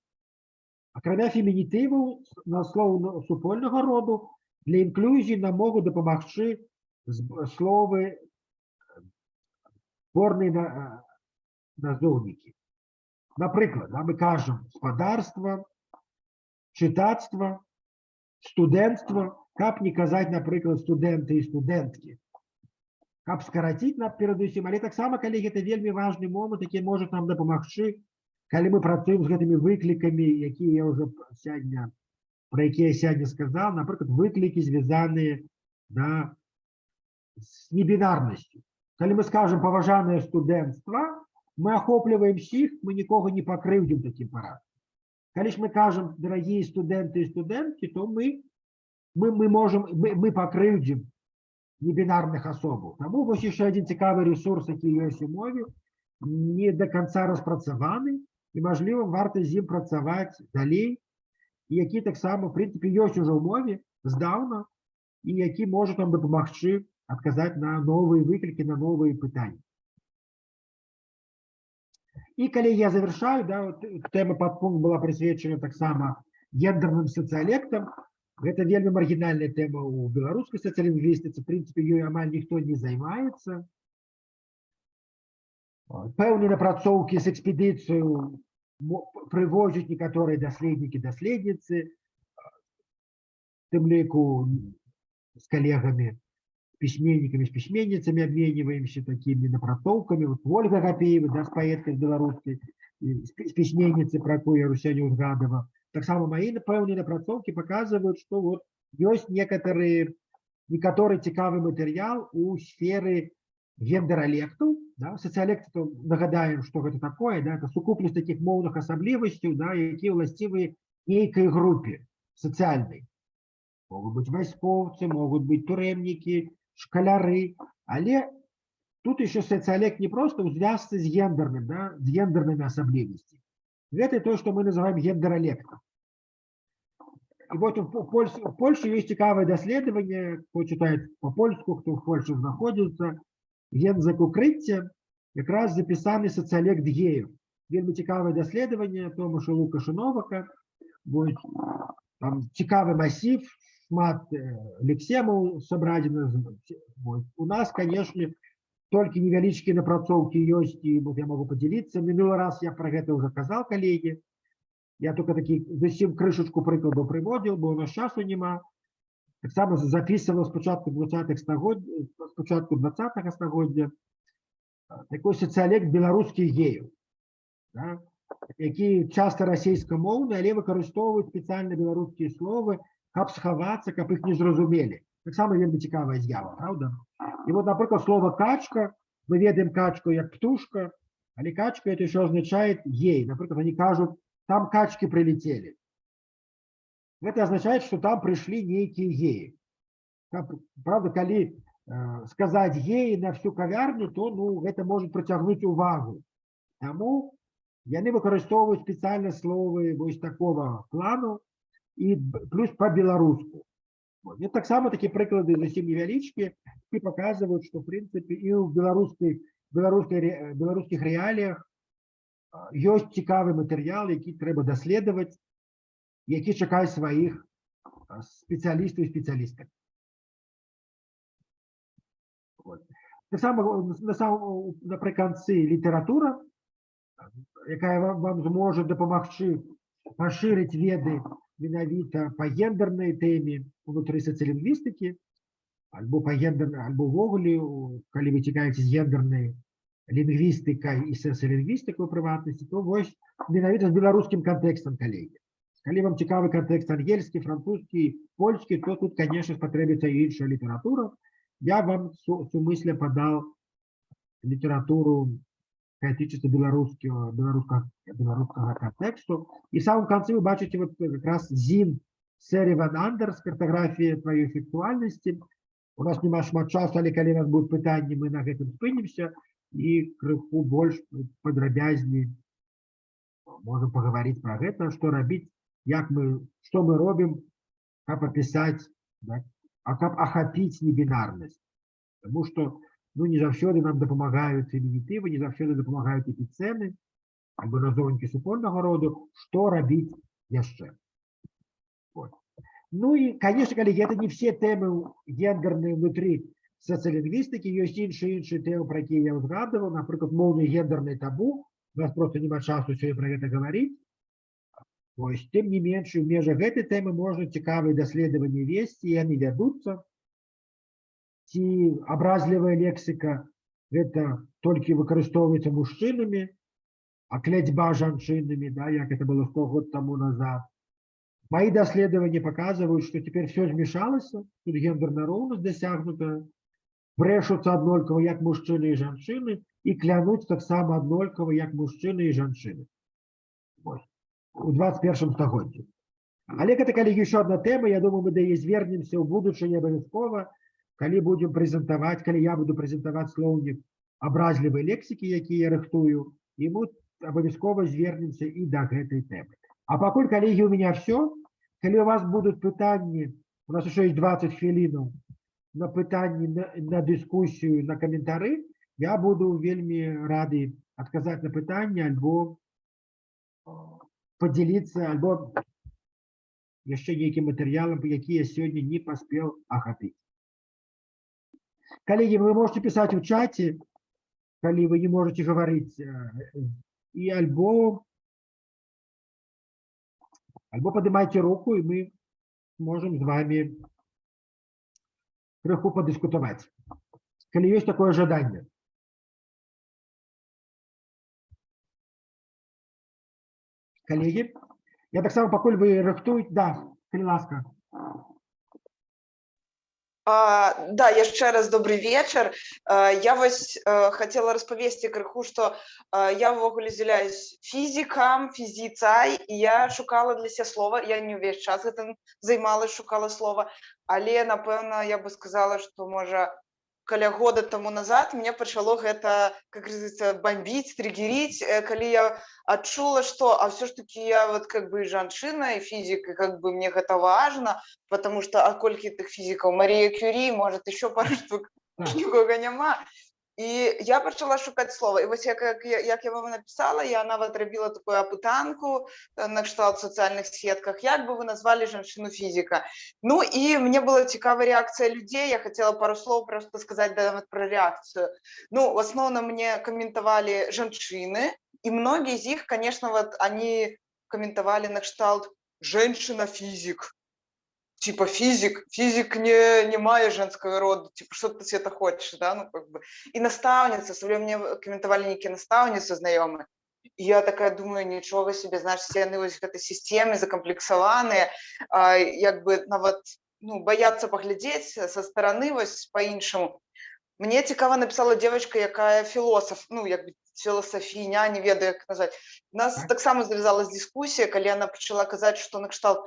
Акрамя фемінітываў на слово супольнага роду, для інклюзіі нам могуць дапамагчы словы зборныя назоўнікі. Напрыклад, мы кажам спадарства, чытацтва, студэнцтва, каб не казаць, напрыклад, студэнты і студэнткі. Каб скараціць перадусім, але таксама, калегі, это вельмі важны момант, які можа нам дапамагчы, калі мы працуем з гэтымі выклікамі, якія я ўжо сёння, пра якія я сёння сказаў, напрыклад, выклікі, звязаныя з небінарнасцю. Калі мы скажам паважанае студэнцтва, мы ахопліваем всіх, мы нікога не пакрыўдзім такім парадкам. Калі ж мы кажам, дарагія студэнты і студэнткі, то мы пакрыўдзім небінарных асобаў. Таму вось яшчэ адзін цікавы ресурс, які ёсць у мове, не до конца распрацаваны, і, мажліва, варта з ім працаваць далей, і які таксама, в прынцыпе, ёсць ужо ў мове здаўна, і які можа нам дапамагчы адказаць на новыя выклікі, на новыя пытанні. І калі я завершаю, тэма падпункт была прысвечана таксама гендерным сацыялектам. Гэта вельмі маргінальная тэма ў беларускай сацыялінгвістыцы, в прынцыпе, ёй амаль ніхто не займаецца. Пэўныя напрацоўкі з экспедыцыю прывозяць некаторыя даследнікі, даследніцы, тым ліку з калегамі, пісьменнікамі, з пісьменніцамі абменьваемся такімі напрацоўкамі. Ольга Гапеева, з паэткай беларускай, з пісьменніцы, пра якую я сёння узгадаваў. Таксама мои пэўныя напрацоўкі показывают, что ёсць некаторы цікавы матэрыял у сферы гендералектаў. Сацыялекты, нагадаем, што гэта такое, это сукупнасць такіх моўных асаблівасцяў, якія ўласцівыя нейкай групе сацыяльнай. Могуць быць вайскоўцы, могуць быць турэмнікі, шкаляры, але тут еще сацыялект не проста ў звязцы з гендернымі асаблівасцямі. Гэта то, што мы называем гендералектам. И вот в Польше есть цікаве дослідження, хто читає по-польську, хто в Польщі знаходиться, язик укриття, якраз записаний соціолект геїв. Вельми цікаве дослідження Томаша Лукаша Новака, там цікавий масив, шмат лексемаў собрадзена. У нас, конечно, только невялічкія напрацоўкі ёсць, і вот я могу поделиться. Минулый раз я про гэта уже казал, коллеги. Я только такі зусім крышечку прыкладаў прыводзіў, бо у нас часу нема. Таксама записывал с початку 20-х стагоддзя такой социолект беларускіх геяў, да, які часто расійскамоўны, але выкарыстоўваюць спецыяльна беларускія словы, каб схавацца, каб іх не зразумелі. Таксама вельмі цікавая з'ява, правда? І вот, напрыклад, слово качка, мы ведаем качку як птушка, але качка это еще означает гей. Напрыклад, они кажут, там качки прилетели. Это означает, что там пришли некие геи. Правда, коли сказать геи на всю кавярню, то ну, это может притягнуть увагу. Тому яны выкарыстоўваюць специально словы вось такого плану и плюс по-беларуску. Вот. Это таксама такие прыклады зусім невялічкія, и показывают, что в принципе и в беларускіх реалиях ёсць цікавы матэрыял, які трэба даследаваць, які чакае сваіх спецыялістаў і спецыялістак. Вот. Напрыканцы літаратура, якая вам зможа дапамагчы пашырыць веды менавіта па гендернай тэме унутры сацыялінгвістыкі, альбо па гендернай, альбо ўвогуле, калі вы цікавіцеся гендернай лингвистикой и социолингвистикой в приватности, то вось менавіта с белорусским контекстом, коллеги. Коли вам цікавый контекст ангельский, французский, польский, то тут, конечно, потребуется и іншая литература. Я вам сумысля подал литературу хаотически белорусского контексту. И в самом конце вы бачите вот как раз Зин Сэри Ван Андерс, картография твоей эффектуальности. У нас нема шмат часу, але калі у нас будут пытанні, мы на гэтым спынемся. И крыху больше подробязней можем поговорить про это, что робить, что мы робим, как описать, да, а как охопить небинарность. Потому что ну, не завсёды нам допомагають фемінітиви, не завсёды допомагають епіцени, або назовники супольного роду, что робить яшчэ. Вот. Ну и, конечно, коллеги, это не все темы гендерные внутри социолингвистики, есть іншыя темы, про які я узгадывал, например, моўны гендерный табу, у нас просто няма часу сегодня про это говорить. То есть, тем не менш, в межах гэтай темы можно цікавыя даследаванні весці, и они ведутся. Ці абразлівая лексика это только выкарыстоўваецца мужчынами, а клятьба жанчынами, да, як это было 100 год тому назад. Мои даследования показывают, что теперь все смешалось, тут гендерная ровность досягнута, брэшуцца аднолькава як мужчыны і жанчыны і клянуць таксама аднолькава як мужчыны і жанчыны. У 21 стагоддзі. Але гэта, калі еще одна тема, я думаю, мы да яе звернемся ў будучыні абавязкова, калі будем прэзентаваць, калі я буду прэзентаваць слоўнік абразлівай лексікі, які я рыхтую, і мы абавязкова звернемся і да гэтай тэмы. А пакуль, коллеги, у меня все. Калі у вас будут пытанні, у нас еще есть 20 хвілінаў на пытанні, на дискуссию, на комментары, я буду вельмі рады отказать на пытанне, альбо поделиться, альбо яшчэ нейкім матэрыялам, які я сегодня не поспел охопить. Коллеги, вы можете писать в чате, коли вы не можете говорить, и альбо поднимайте руку, и мы можем с вами крыху подискутовать. Коли есть такое жаданне. Коллеги, я так само, покуль вы рыхтуете, да, калі ласка. Да, яшчэ раз добрый вечар. Я вось хотела распавесці крыху, што я ўвогуле з'яўляюсь фізікам, фізіцай, і я шукала для сябе слова, я не ўвесь час гэтым займалась, шукала слова, але, напэўна, я бы сказала, што, можа, каля года тому назад мне пачало гэта, как говорится, бомбіць, триггерить, калі я адчула, что, а все ж таки я вот как бы жанчына и физик, и как бы мне гэта важно, потому что а колькі тых фізікаў, Мария Кюри, может, еще пару штук, нікога няма. І я пачала шукаць слова. І вось як я вам написала, я нават рабіла такую апытанку на кшталт сацыяльных сетках, як бы вы назвалі жанчыну-фізіка. Ну і мне была цікава рэакцыя людзей, я хотела пару слоў просто сказаць пра рэакцыю. Ну, в основном мне каментавалі жанчыны, і многія з іх, конечно, вот они каментавалі на кшталт «женщина-фізик». Типа физик не мае женского рода, типа что ты это хочешь, да, ну как бы. И наставница, со мне комментовали некие наставницы знаёмые, и я такая думаю, ничего себе, знаешь, все яны вось гэтай системе закомплексаваныя, як бы нават, ну, бояться паглядзець со стороны вось по-іншаму. Мне цікава написала девочка, якая философ, ну, як бы философіня, не ведаю, як назвать. У нас таксама завязалась дискуссия, калі она пачала казаць, что на кшталт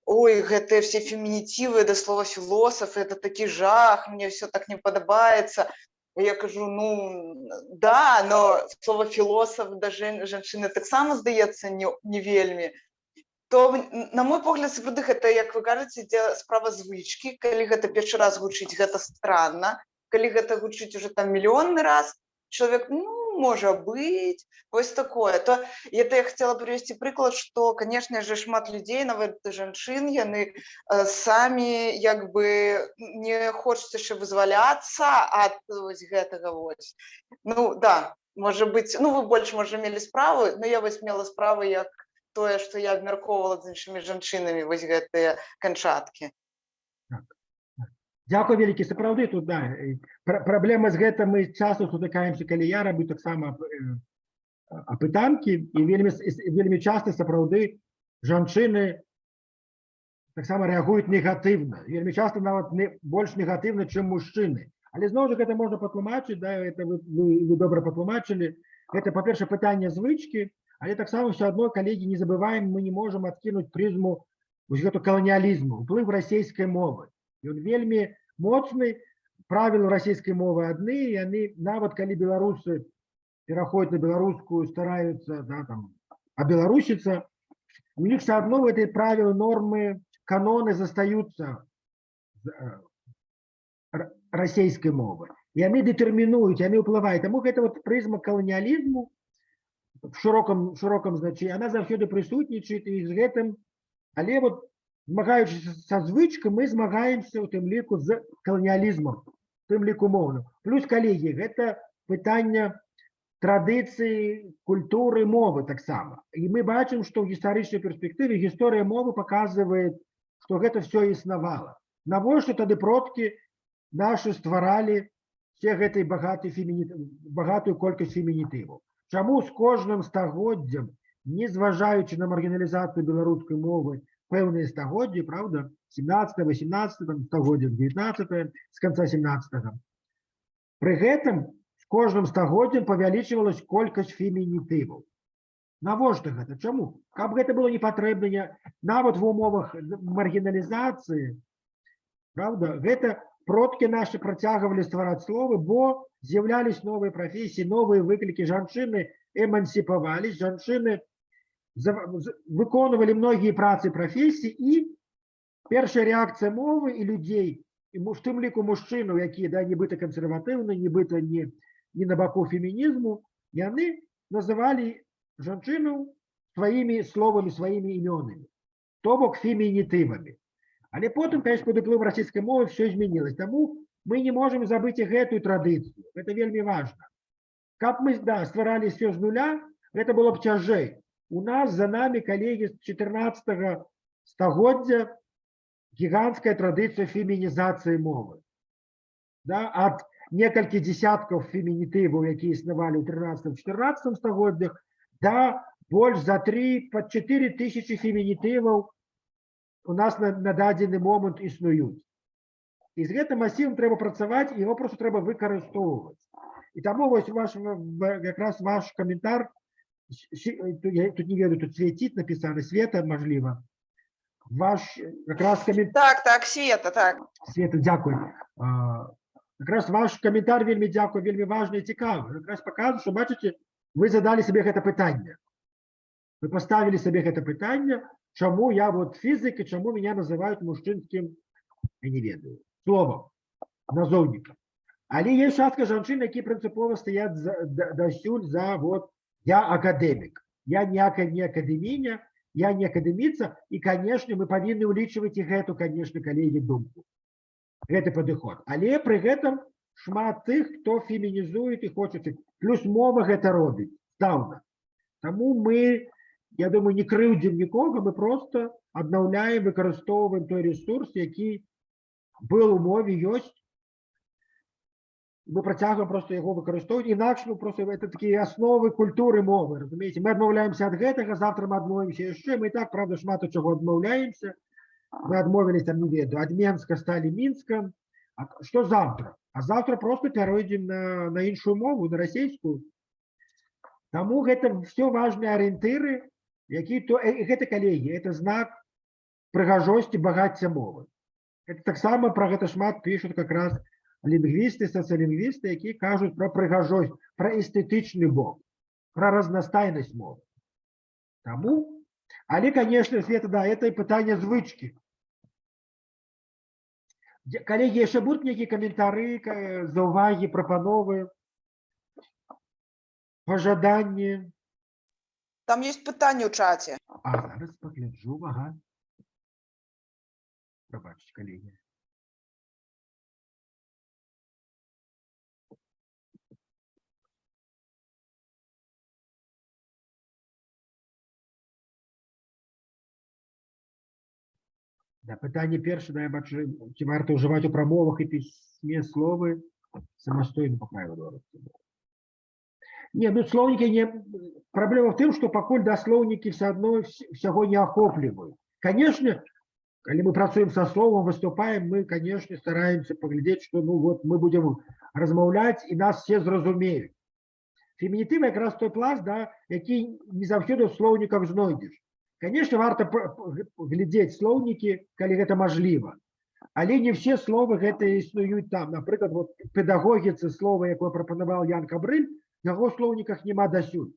ой, гэтыя все фемінітивы да слова філосаф, это такі жах, мне все так не падабаецца. Я кажу, ну, да, но слово філосаф да жанчыны таксама здаецца не вельмі. То, на мой погляд, сапраўды гэта, як вы кажаце, ідзе справа звычкі, калі гэта першы раз гучыць, гэта странна, калі гэта гучыць уже там мільённы раз, чалавек, ну, можа быць, вось такое. То это я хотела привести прыклад, что, конечно же, шмат людзей, нават жанчын, яны самі як бы не хочуць яшчэ вызваляцца ад вось гэтага вось. Ну, да, можа быць, ну, вы больш, можа, мелі справы, но я вось мела справы як тое, што я абмяркоўвала з іншымі жанчынамі вось гэтыя канчаткі. Дзякуй вялікі, сапраўды тут, да, праблема з гэтым, мы часто сутыкаемся, калі я раблю таксама апытанкі, і вельмі часта сапраўды жанчыны таксама рэагуюць негатыўна, вельмі часта нават больш негатыўна, чым мужчыны. Але зноў жа гэта можна патлумачыць, да, это вы добра патлумачылі. Гэта, па-першае, пытанне звычкі, але таксама ўсё адно, калегі, не забываем, мы не можам адкінуць прызму вось гэту каланіялізму, уплыў расійскай мовы. Ён вельмі моцны, правілы расійскай мовы адны, і яны, нават калі беларусы пераходзяць на беларускую, стараюцца, да, там, абеларусіцца, у них все одно в этой правилы, нормы, каноны застаюцца расійскай мовы. І яны дэтэрмінуюць, яны ўплываюць. Таму гэта вот прызма каланіялізму в широком значении, она заўсёды прысутнічае, і з гэтым, але вот змагаючыся са звычкай, мы змагаемся у тым ліку з каланіялізмам, у тым ліку моўным. Плюс, калегі, гэта пытанне традыцыі, культуры, мовы таксама. І мы бачым, што ў гістарычнай перспектыве гісторыя мовы паказвае, што гэта все існавала. Навошта тады продкі нашы стваралі все гэтай багатую колькасць фемінітываў? Чаму з кожным стагоддзям, не зважаючы на маргіналізацыю беларускай мовы, пэўныя стагоддзі, правда, 17-18 стагоддзя, 19 з канца 17-го. Пры гэтым з кожным стагоддзям павялічвалась колькасць фемінітываў. Навошта гэта? Чаму? Каб гэта было не патрэбна, нават в умовах маргіналізацыі, правда, гэта продкі нашы працягвалі ствараць словы, бо з'яўлялись новыя прафесіі, новыя выклікі, жанчыны эмансіпавались, жанчыны выконывалі многія працы прафесіі, і першая рэакцыя мовы і людзей, і в тым ліку мужчынаў, якія, да, нібыта кансерватыўны, нібыта не на баку фемінізму, яны называлі жанчыну сваімі словамі, сваімі імёнамі, то бок фемінітывамі. Але потым, конечно, пад уплывам расійскай мовы все змянілось. Таму мы не можам забыць гэтую традыцыю. Гэта вельмі важна. Каб мы, да, стваралі все з нуля, гэта было б цяжэй. У нас за нами, калегі, з 14 стагоддзя гіганцкая традыцыя фемінізацыі мовы. Да, ад некалькі дзесяткаў фемінітываў, якія існавалі ў 13-14 стагоддзях, да больш за 3-4 тысячи фемінітываў у нас на дадзены момант існуюць. І з гэтым масівам трэба працаваць, і его просто трэба выкарыстоўваць. І таму вось якраз ваш каментар, тут не ведаю, тут Светіць напісана, Света, мажліва. Ваш якраз каментар... Так, Света, так. Света, дзякуй. Якраз ваш каментар вельмі дзякую, вельмі важны і цікавы. Якраз паказвае, што бачыце, вы задалі сабе гэта пытанне. Вы поставілі сабе гэта пытанне, чаму я вот фізик і чаму меня называюць мужчынскім, я не ведаю, словам, назоўнікам. Але есть частка жанчын, якія прынцыпова стаяць дасюль за вот я акадэмік, я не акадэміня, я не акадэміца, і, канешне, мы павінны ўлічваць і гэту, канешне, калегі, думку. Гэты падыход. Але пры гэтым шмат тых, хто фемінізуе і хоча, плюс мова гэта робіць стаўна. Таму мы, я думаю, не крыўдзім нікога, мы просто аднаўляем, выкарыстоўваем той ресурс, які был у мове, ёсць. Мы працягваем просто яго выкарыстоўваць, інакш, ну, просто это такія асновы культуры мовы, разумееце? Мы адмаўляемся ад гэтага, завтра мы адмовімся яшчэ, мы і так, правда, шмат ад чаго адмаўляемся. Мы отмовились, там, не ведаю, от Менска стали Минском. Что завтра? А завтра просто перейдем на іншую мову, на российскую. Тому это все важные ориентиры, это, коллеги, это знак прыгажости, богатства мовы. Это так само про это шмат пишут как раз лингвисты, социолингвисты, которые кажут про прыгажость, про эстетичный бок, про разностайность мовы. Тому але, конечно, это, да, это и пытание звычки. Коллеги, еще будут некие комментарии, заўвагі, прапановы, пожаданні? Там есть пытанне ў чаце. А, зараз пагляджу, ага. Прабачце, коллеги. Да, пытанне першае, да, я бачу, ці варта ўжываць у прамовах і пісьме словы самастойна па правілу. Не, ну слоўнікі не... Праблема в тым, што пакуль да слоўнікі все адно всяго не ахопліваюць. Конечно, калі мы працуем со словом, выступаем, мы, конечно, стараемся паглядзець, што ну вот мы будем размаўляць і нас все зразумеюць. Фемінітыў якраз той пласт, да, які не заўсёды ў слоўніках знойдзеш. Конечно, варта глядзець слоўнікі, калі гэта мажліва. Але не все словы гэта існуюць там. Напрыклад, вот педагогіцы слова, якое прапанаваў Ян Кабрыль, яго ў слоўніках няма дасюль.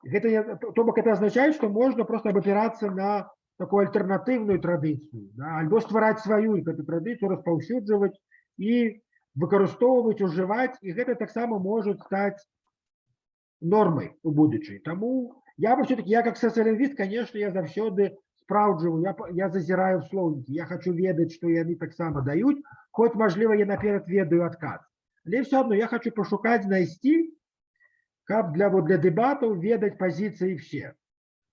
То бок это означает, что можно просто абапірацца на такую альтэрнатыўную традыцыю, да, альбо ствараць сваю эту традыцыю, распаўсюджваць і выкарыстоўваць, ужываць, і гэта таксама можа стаць нормай у будучыні. Таму я бы все-таки, я как социолингвист, конечно, я заўсёды спраўджваю, я зазіраю в слоўнікі, я хочу ведаць, што яны таксама даюць, хоць, мажліва, я наперад ведаю адказ. Але все одно я хочу пошукаць, знайсці, каб для дэбатаў ведаць пазіцыі все.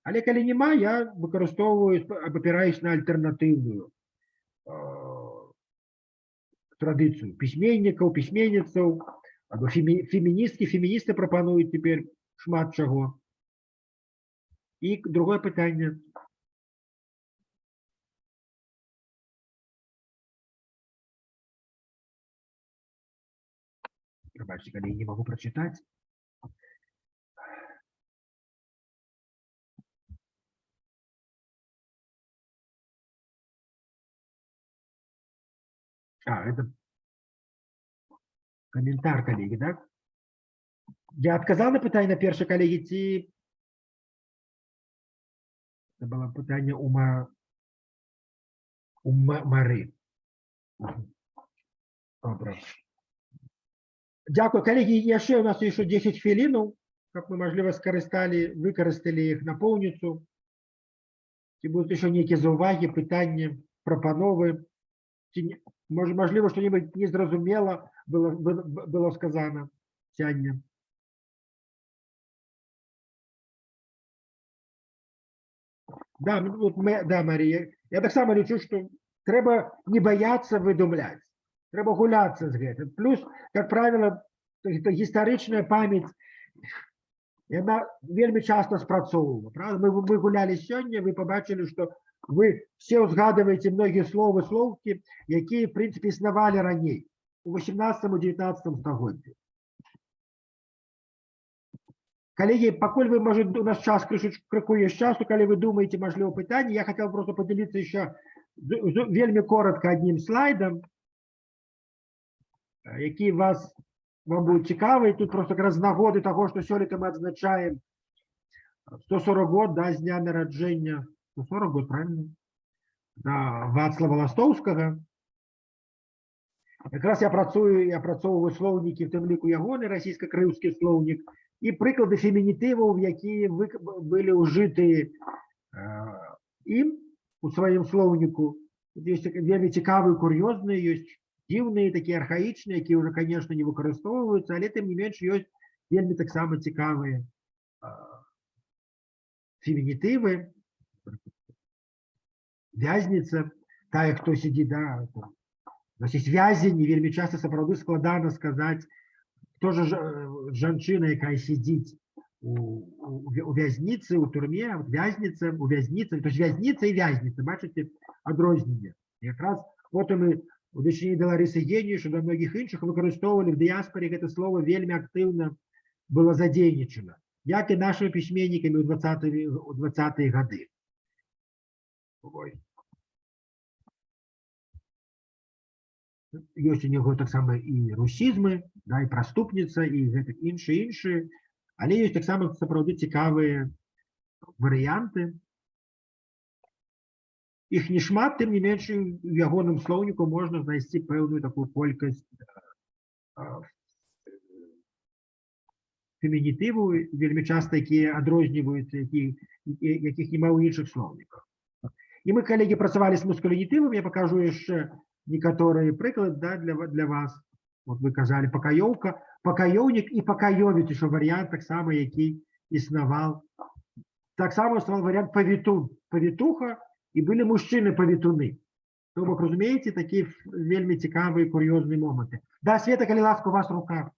Але калі няма, я выкарыстоўваю, абапіраюсь на альтэрнатыўную традыцыю пісьменнікаў, пісьменніцаў, або феміністкі, феміністы прапануюць цяпер шмат чаго. И другое пытанне. Пробачьте, коллеги, не могу прочитать. Это комментарий, коллеги, да? Я отказал на пытанне на першае, коллеги, ці... Это было пытанне у Мары. Добре. Дякую, коллеги. Яшчэ у нас еще 10 хвілінаў, каб мы, мажліва, выкарысталі іх напоўніцу. Ці будуць яшчэ нейкія заўвагі, пытанні, прапановы. Мажліва, што-небудзь незразумела было сказано сёння. Да, да, Мария, я так само лечу, что треба не бояться выдумлять, треба гуляться с гэтым. Плюс, как правило, гістарычная память, она вельмі часто спрацоўвала, правда? Мы гуляли сегодня, вы побачили, что вы все узгадываете многие словы, словки, якія, в принципе, існавалі раней, у 18-19 стагоддзі. Коллеги, покуль вы, может, у нас час, крыху есть часу, коли вы думаете, мажліва, пытанне, я хотел просто поделиться еще вельмі коротко одним слайдом. які вам будуць цікавыя. Тут просто как раз з нагоды таго, што сёлета мы адзначаем 140 год, да, з дня нараджэння, 140 год, правильно? Да, Вацлава Ластоўскага. Якраз я апрацоўваю слоўнікі, в тым ліку ягоны расійска-крыўскі слоўнік, і прыклады фемінітываў, якія былі ўжыты ім у сваім слоўніку. Ёсць вельмі цікавыя, кур'ёзныя, ёсць дзіўныя, такія архаічныя, якія ўжо, конечно, не выкарыстоўваюцца, але тым не менш ёсць вельмі таксама цікавыя фемінітывы. Вязніца, тая, хто сидзіць, да, у нас есть вязень, і вельмі часта сапраўды складана сказаць, хто ж жанчына, якая сидзіць у вязніцы, у турме, вязніца, у вязніцы, то есть вязніца і вязніца, бачыце адрозненне. Якраз потым і у дачыне да Ларысы Геніюш і да многіх іншых выкарыстоўвалі в дыяспоре гэта слово вельмі актыўна было задзейнічана, як і нашымі пісьменнікамі ў 20-е гады. Ёсць у него таксама і русізмы, да, і праступніца, і гэтак іншыя, але ёсць таксама сапраўды цікавыя варыянты. Іх не шмат, тым не менш у ягоным слоўніку можна знайсці пэўную такую колькасць фемінітываў, вельмі часта якія адрозніваюцца, якіх няма ў іншых слоўніках. І мы, калегі, працавалі з маскулінітывам, я пакажу яшчэ некаторыя прыклады, да, для вас. Вот вы казалі пакаёўка, пакаёўнік і пакаёвіц, еще варыянт таксама, які існаваў. Таксама існаваў варыянт павітун, павітуха, і былі мужчыны-павітуны. То бок, разумееце, такія вельмі цікавыя, кур'ёзныя моманты. Да, Света, калі ласка, у вас рука.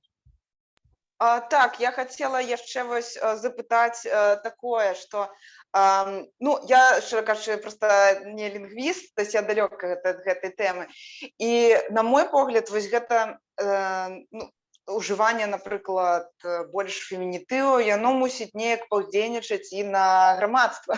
Так, я хотела яшчэ вось запытаць такое, што ну, я, шчыра кажучы, просто не лінгвіст, то есть я далёка ад гэтай тэмы. І на мой погляд, вось гэта ужыванне, напрыклад, больш фемінітываў, яно мусіць неяк паўдзейнічаць і на грамадства.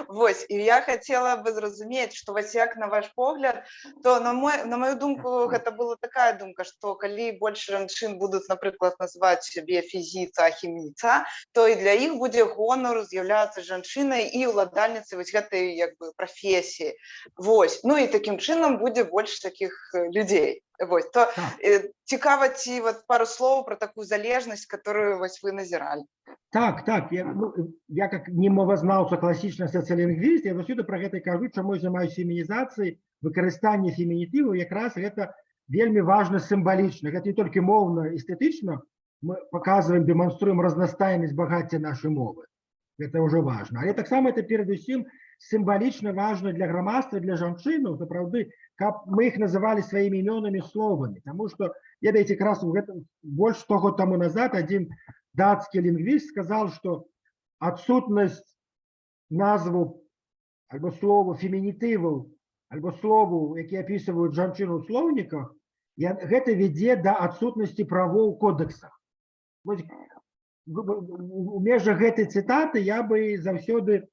Вось, і я хацела бы зразумець, што вось як на ваш погляд, то на мою думку гэта была такая думка, што калі больш жанчын будуць, напрыклад, называць сябе фізіца, хіміца, то і для іх будзе гонар з'яўляцца жанчынай і ўладальніцай вось гэтай як бы прафесіі. Вось, ну і такім чынам будзе больш такіх людзей. Вось, то цікава, ці вот пару слоў про такую залежнасць, которую вось вы назіралі. Так, я как не мовазнаўца, класічны сацыялінгвіст, я заўсёды пра гэта кажу, чаму я займаюся фемінізацыяй, выкарыстанне фемінітываў, якраз гэта вельмі важна сімвалічна. Гэта не толькі моўна, эстэтычна, мы паказваем, дэманструем разнастайнасць багацця нашай мовы. Гэта ўжо важна. Але таксама это перадусім сімвалічна важна для грамадства, для жанчынаў, сапраўды, каб мы іх называлі сваімі імёнамі, словамі. Таму што, ведаеце, якраз больш 100 год таму назад адзін датскі лінгвіст сказаў, што адсутнасць назву альбо слову фемінітываў, альбо слову, які апісваюць жанчыну ў слоўніках, гэта вядзе да адсутнасці правоў у кодэксах. У межах гэтай цытаты я бы заўсёды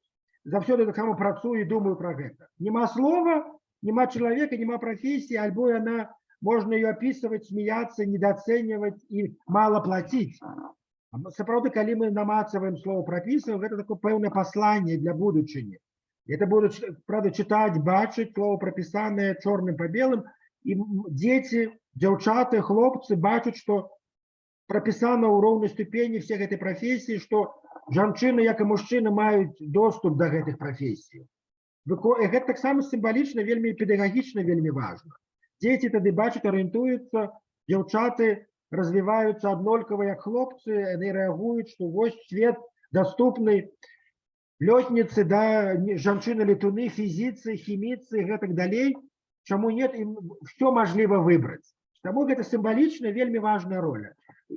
таксама працую і думаю пра гэта. Нема слова, няма чалавека, няма прафесіі, альбо яна, можна ее описывать, смеяться, недооценивать и мало платить. Сапраўды, калі мы намацаваем слово, прописываем, это такое пэўнае послание для будучыні. Это будут, правда, читать, бачыць слово прописанное чорным по белым, и дети, дзяўчаты, хлопцы бачаць, что прописано ў роўнай ступені всех этой профессии, что жанчыны, як і мужчыны, маюць доступ до гэтых профессий. Гэта таксама сімвалічна, вельмі педагагічна, вельмі важна. Дзеці тады бачаць, арыентуюцца, дзяўчаты развіваюцца аднолькава, як хлопцы, яны рэагуюць, што вось свет даступны лётніцы, да, жанчыны-летуны, фізіцы, хіміцы і гэтак далей. Чаму нет, ім все мажліва выбраць. Таму гэта сімвалічна вельмі важная роля.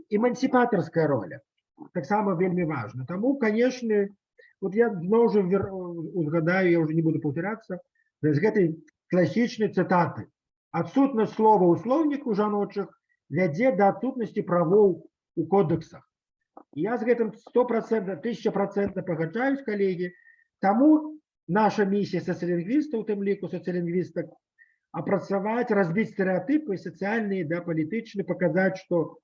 Эмансіпатарская роля таксама вельмі важна. Таму, конечно, вот я зноў жа узгадаю, я уже не буду паўтарацца, з гэтай класічнай цытаты. Адсутнасць слова ў слоўніку жаночых вядзе да адсутнасці правоў у кодэксах. Я з гэтым 100%, 1000% пагаджаюсь, калегі. Таму наша місія сацыялінгвістаў, у тым ліку сацыялінгвістак, опрацаваць, разбіць стэрэатыпы сацыяльныя, да, палітычныя, паказаць, што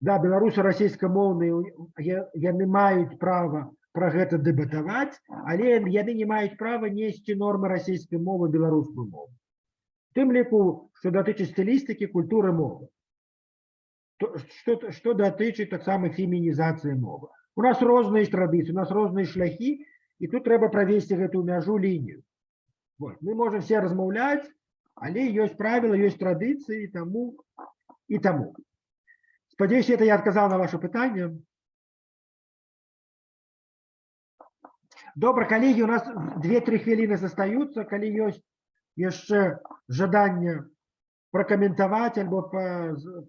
да, беларусы расійскамоўныя яны маюць права пра гэта дэбатаваць, але яны не маюць права несці нормы расійскай мовы беларускую мову. У тым ліку, што датычыць стылістыкі, культуры мовы. Што датычыць таксама фемінізацыі мовы. У нас розныя традыцыі, у нас розныя шляхі, і тут трэба правесці гэтую мяжу лінію. Вот. Мы можам все размаўляць, але ёсць правілы, ёсць традыцыі, і таму. Спадзяюся, это я адказаў на ваше пытанне. Добра, калегі, у нас 2-3 хвіліны застаюцца, калі ёсць яшчэ жаданне пракаментаваць альбо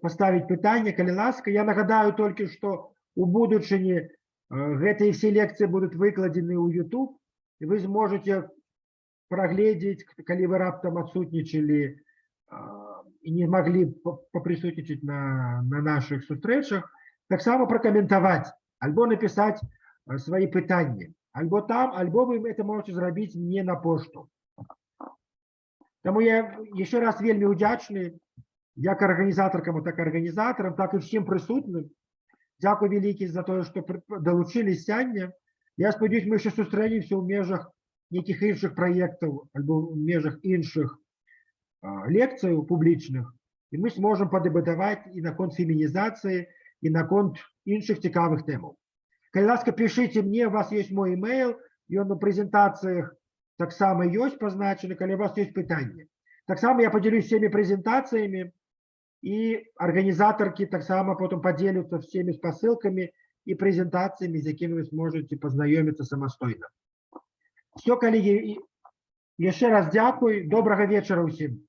паставіць пытанне, калі ласка. Я нагадаю толькі, што у будучыні гэтыя все лекцыі будуць выкладзены ў YouTube, і вы зможаце прагледзець, калі вы раптам адсутнічалі і не маглі папрысутнічаць на нашых сустрэчах, таксама пракаментаваць, альбо напісаць свае пытанні. Альбо там, альбо вы это можете зрабіць мне на пошту. Таму я яшчэ раз вельмі ўдзячны як арганізатаркам, так і арганізатарам, так і ўсім прысутным. Дзякуй вялікі за тое, што далучылись сёння. Я спадзяюся, мы яшчэ сустрэнемся ў межах нейкіх іншых праектаў альбо ў межах іншых лекцыяў публічных, і мы зможам падэбатаваць і наконт фемінізацыі, і наконт іншых цікавых тэмаў. Калі ласка, пішыце мне, у вас ёсць мой email, ён на прэзентацыях таксама ёсць пазначаны, калі у вас ёсць пытанні. Таксама я падзялюсь всеми прэзентацыямі, і арганізатаркі таксама потым падзеляцца всеми спасылкамі і прэзентацыямі, з якімі вы зможаце пазнаёміцца самастойна. Все, калегі, яшчэ раз дзякуй, добрага вечара ўсім.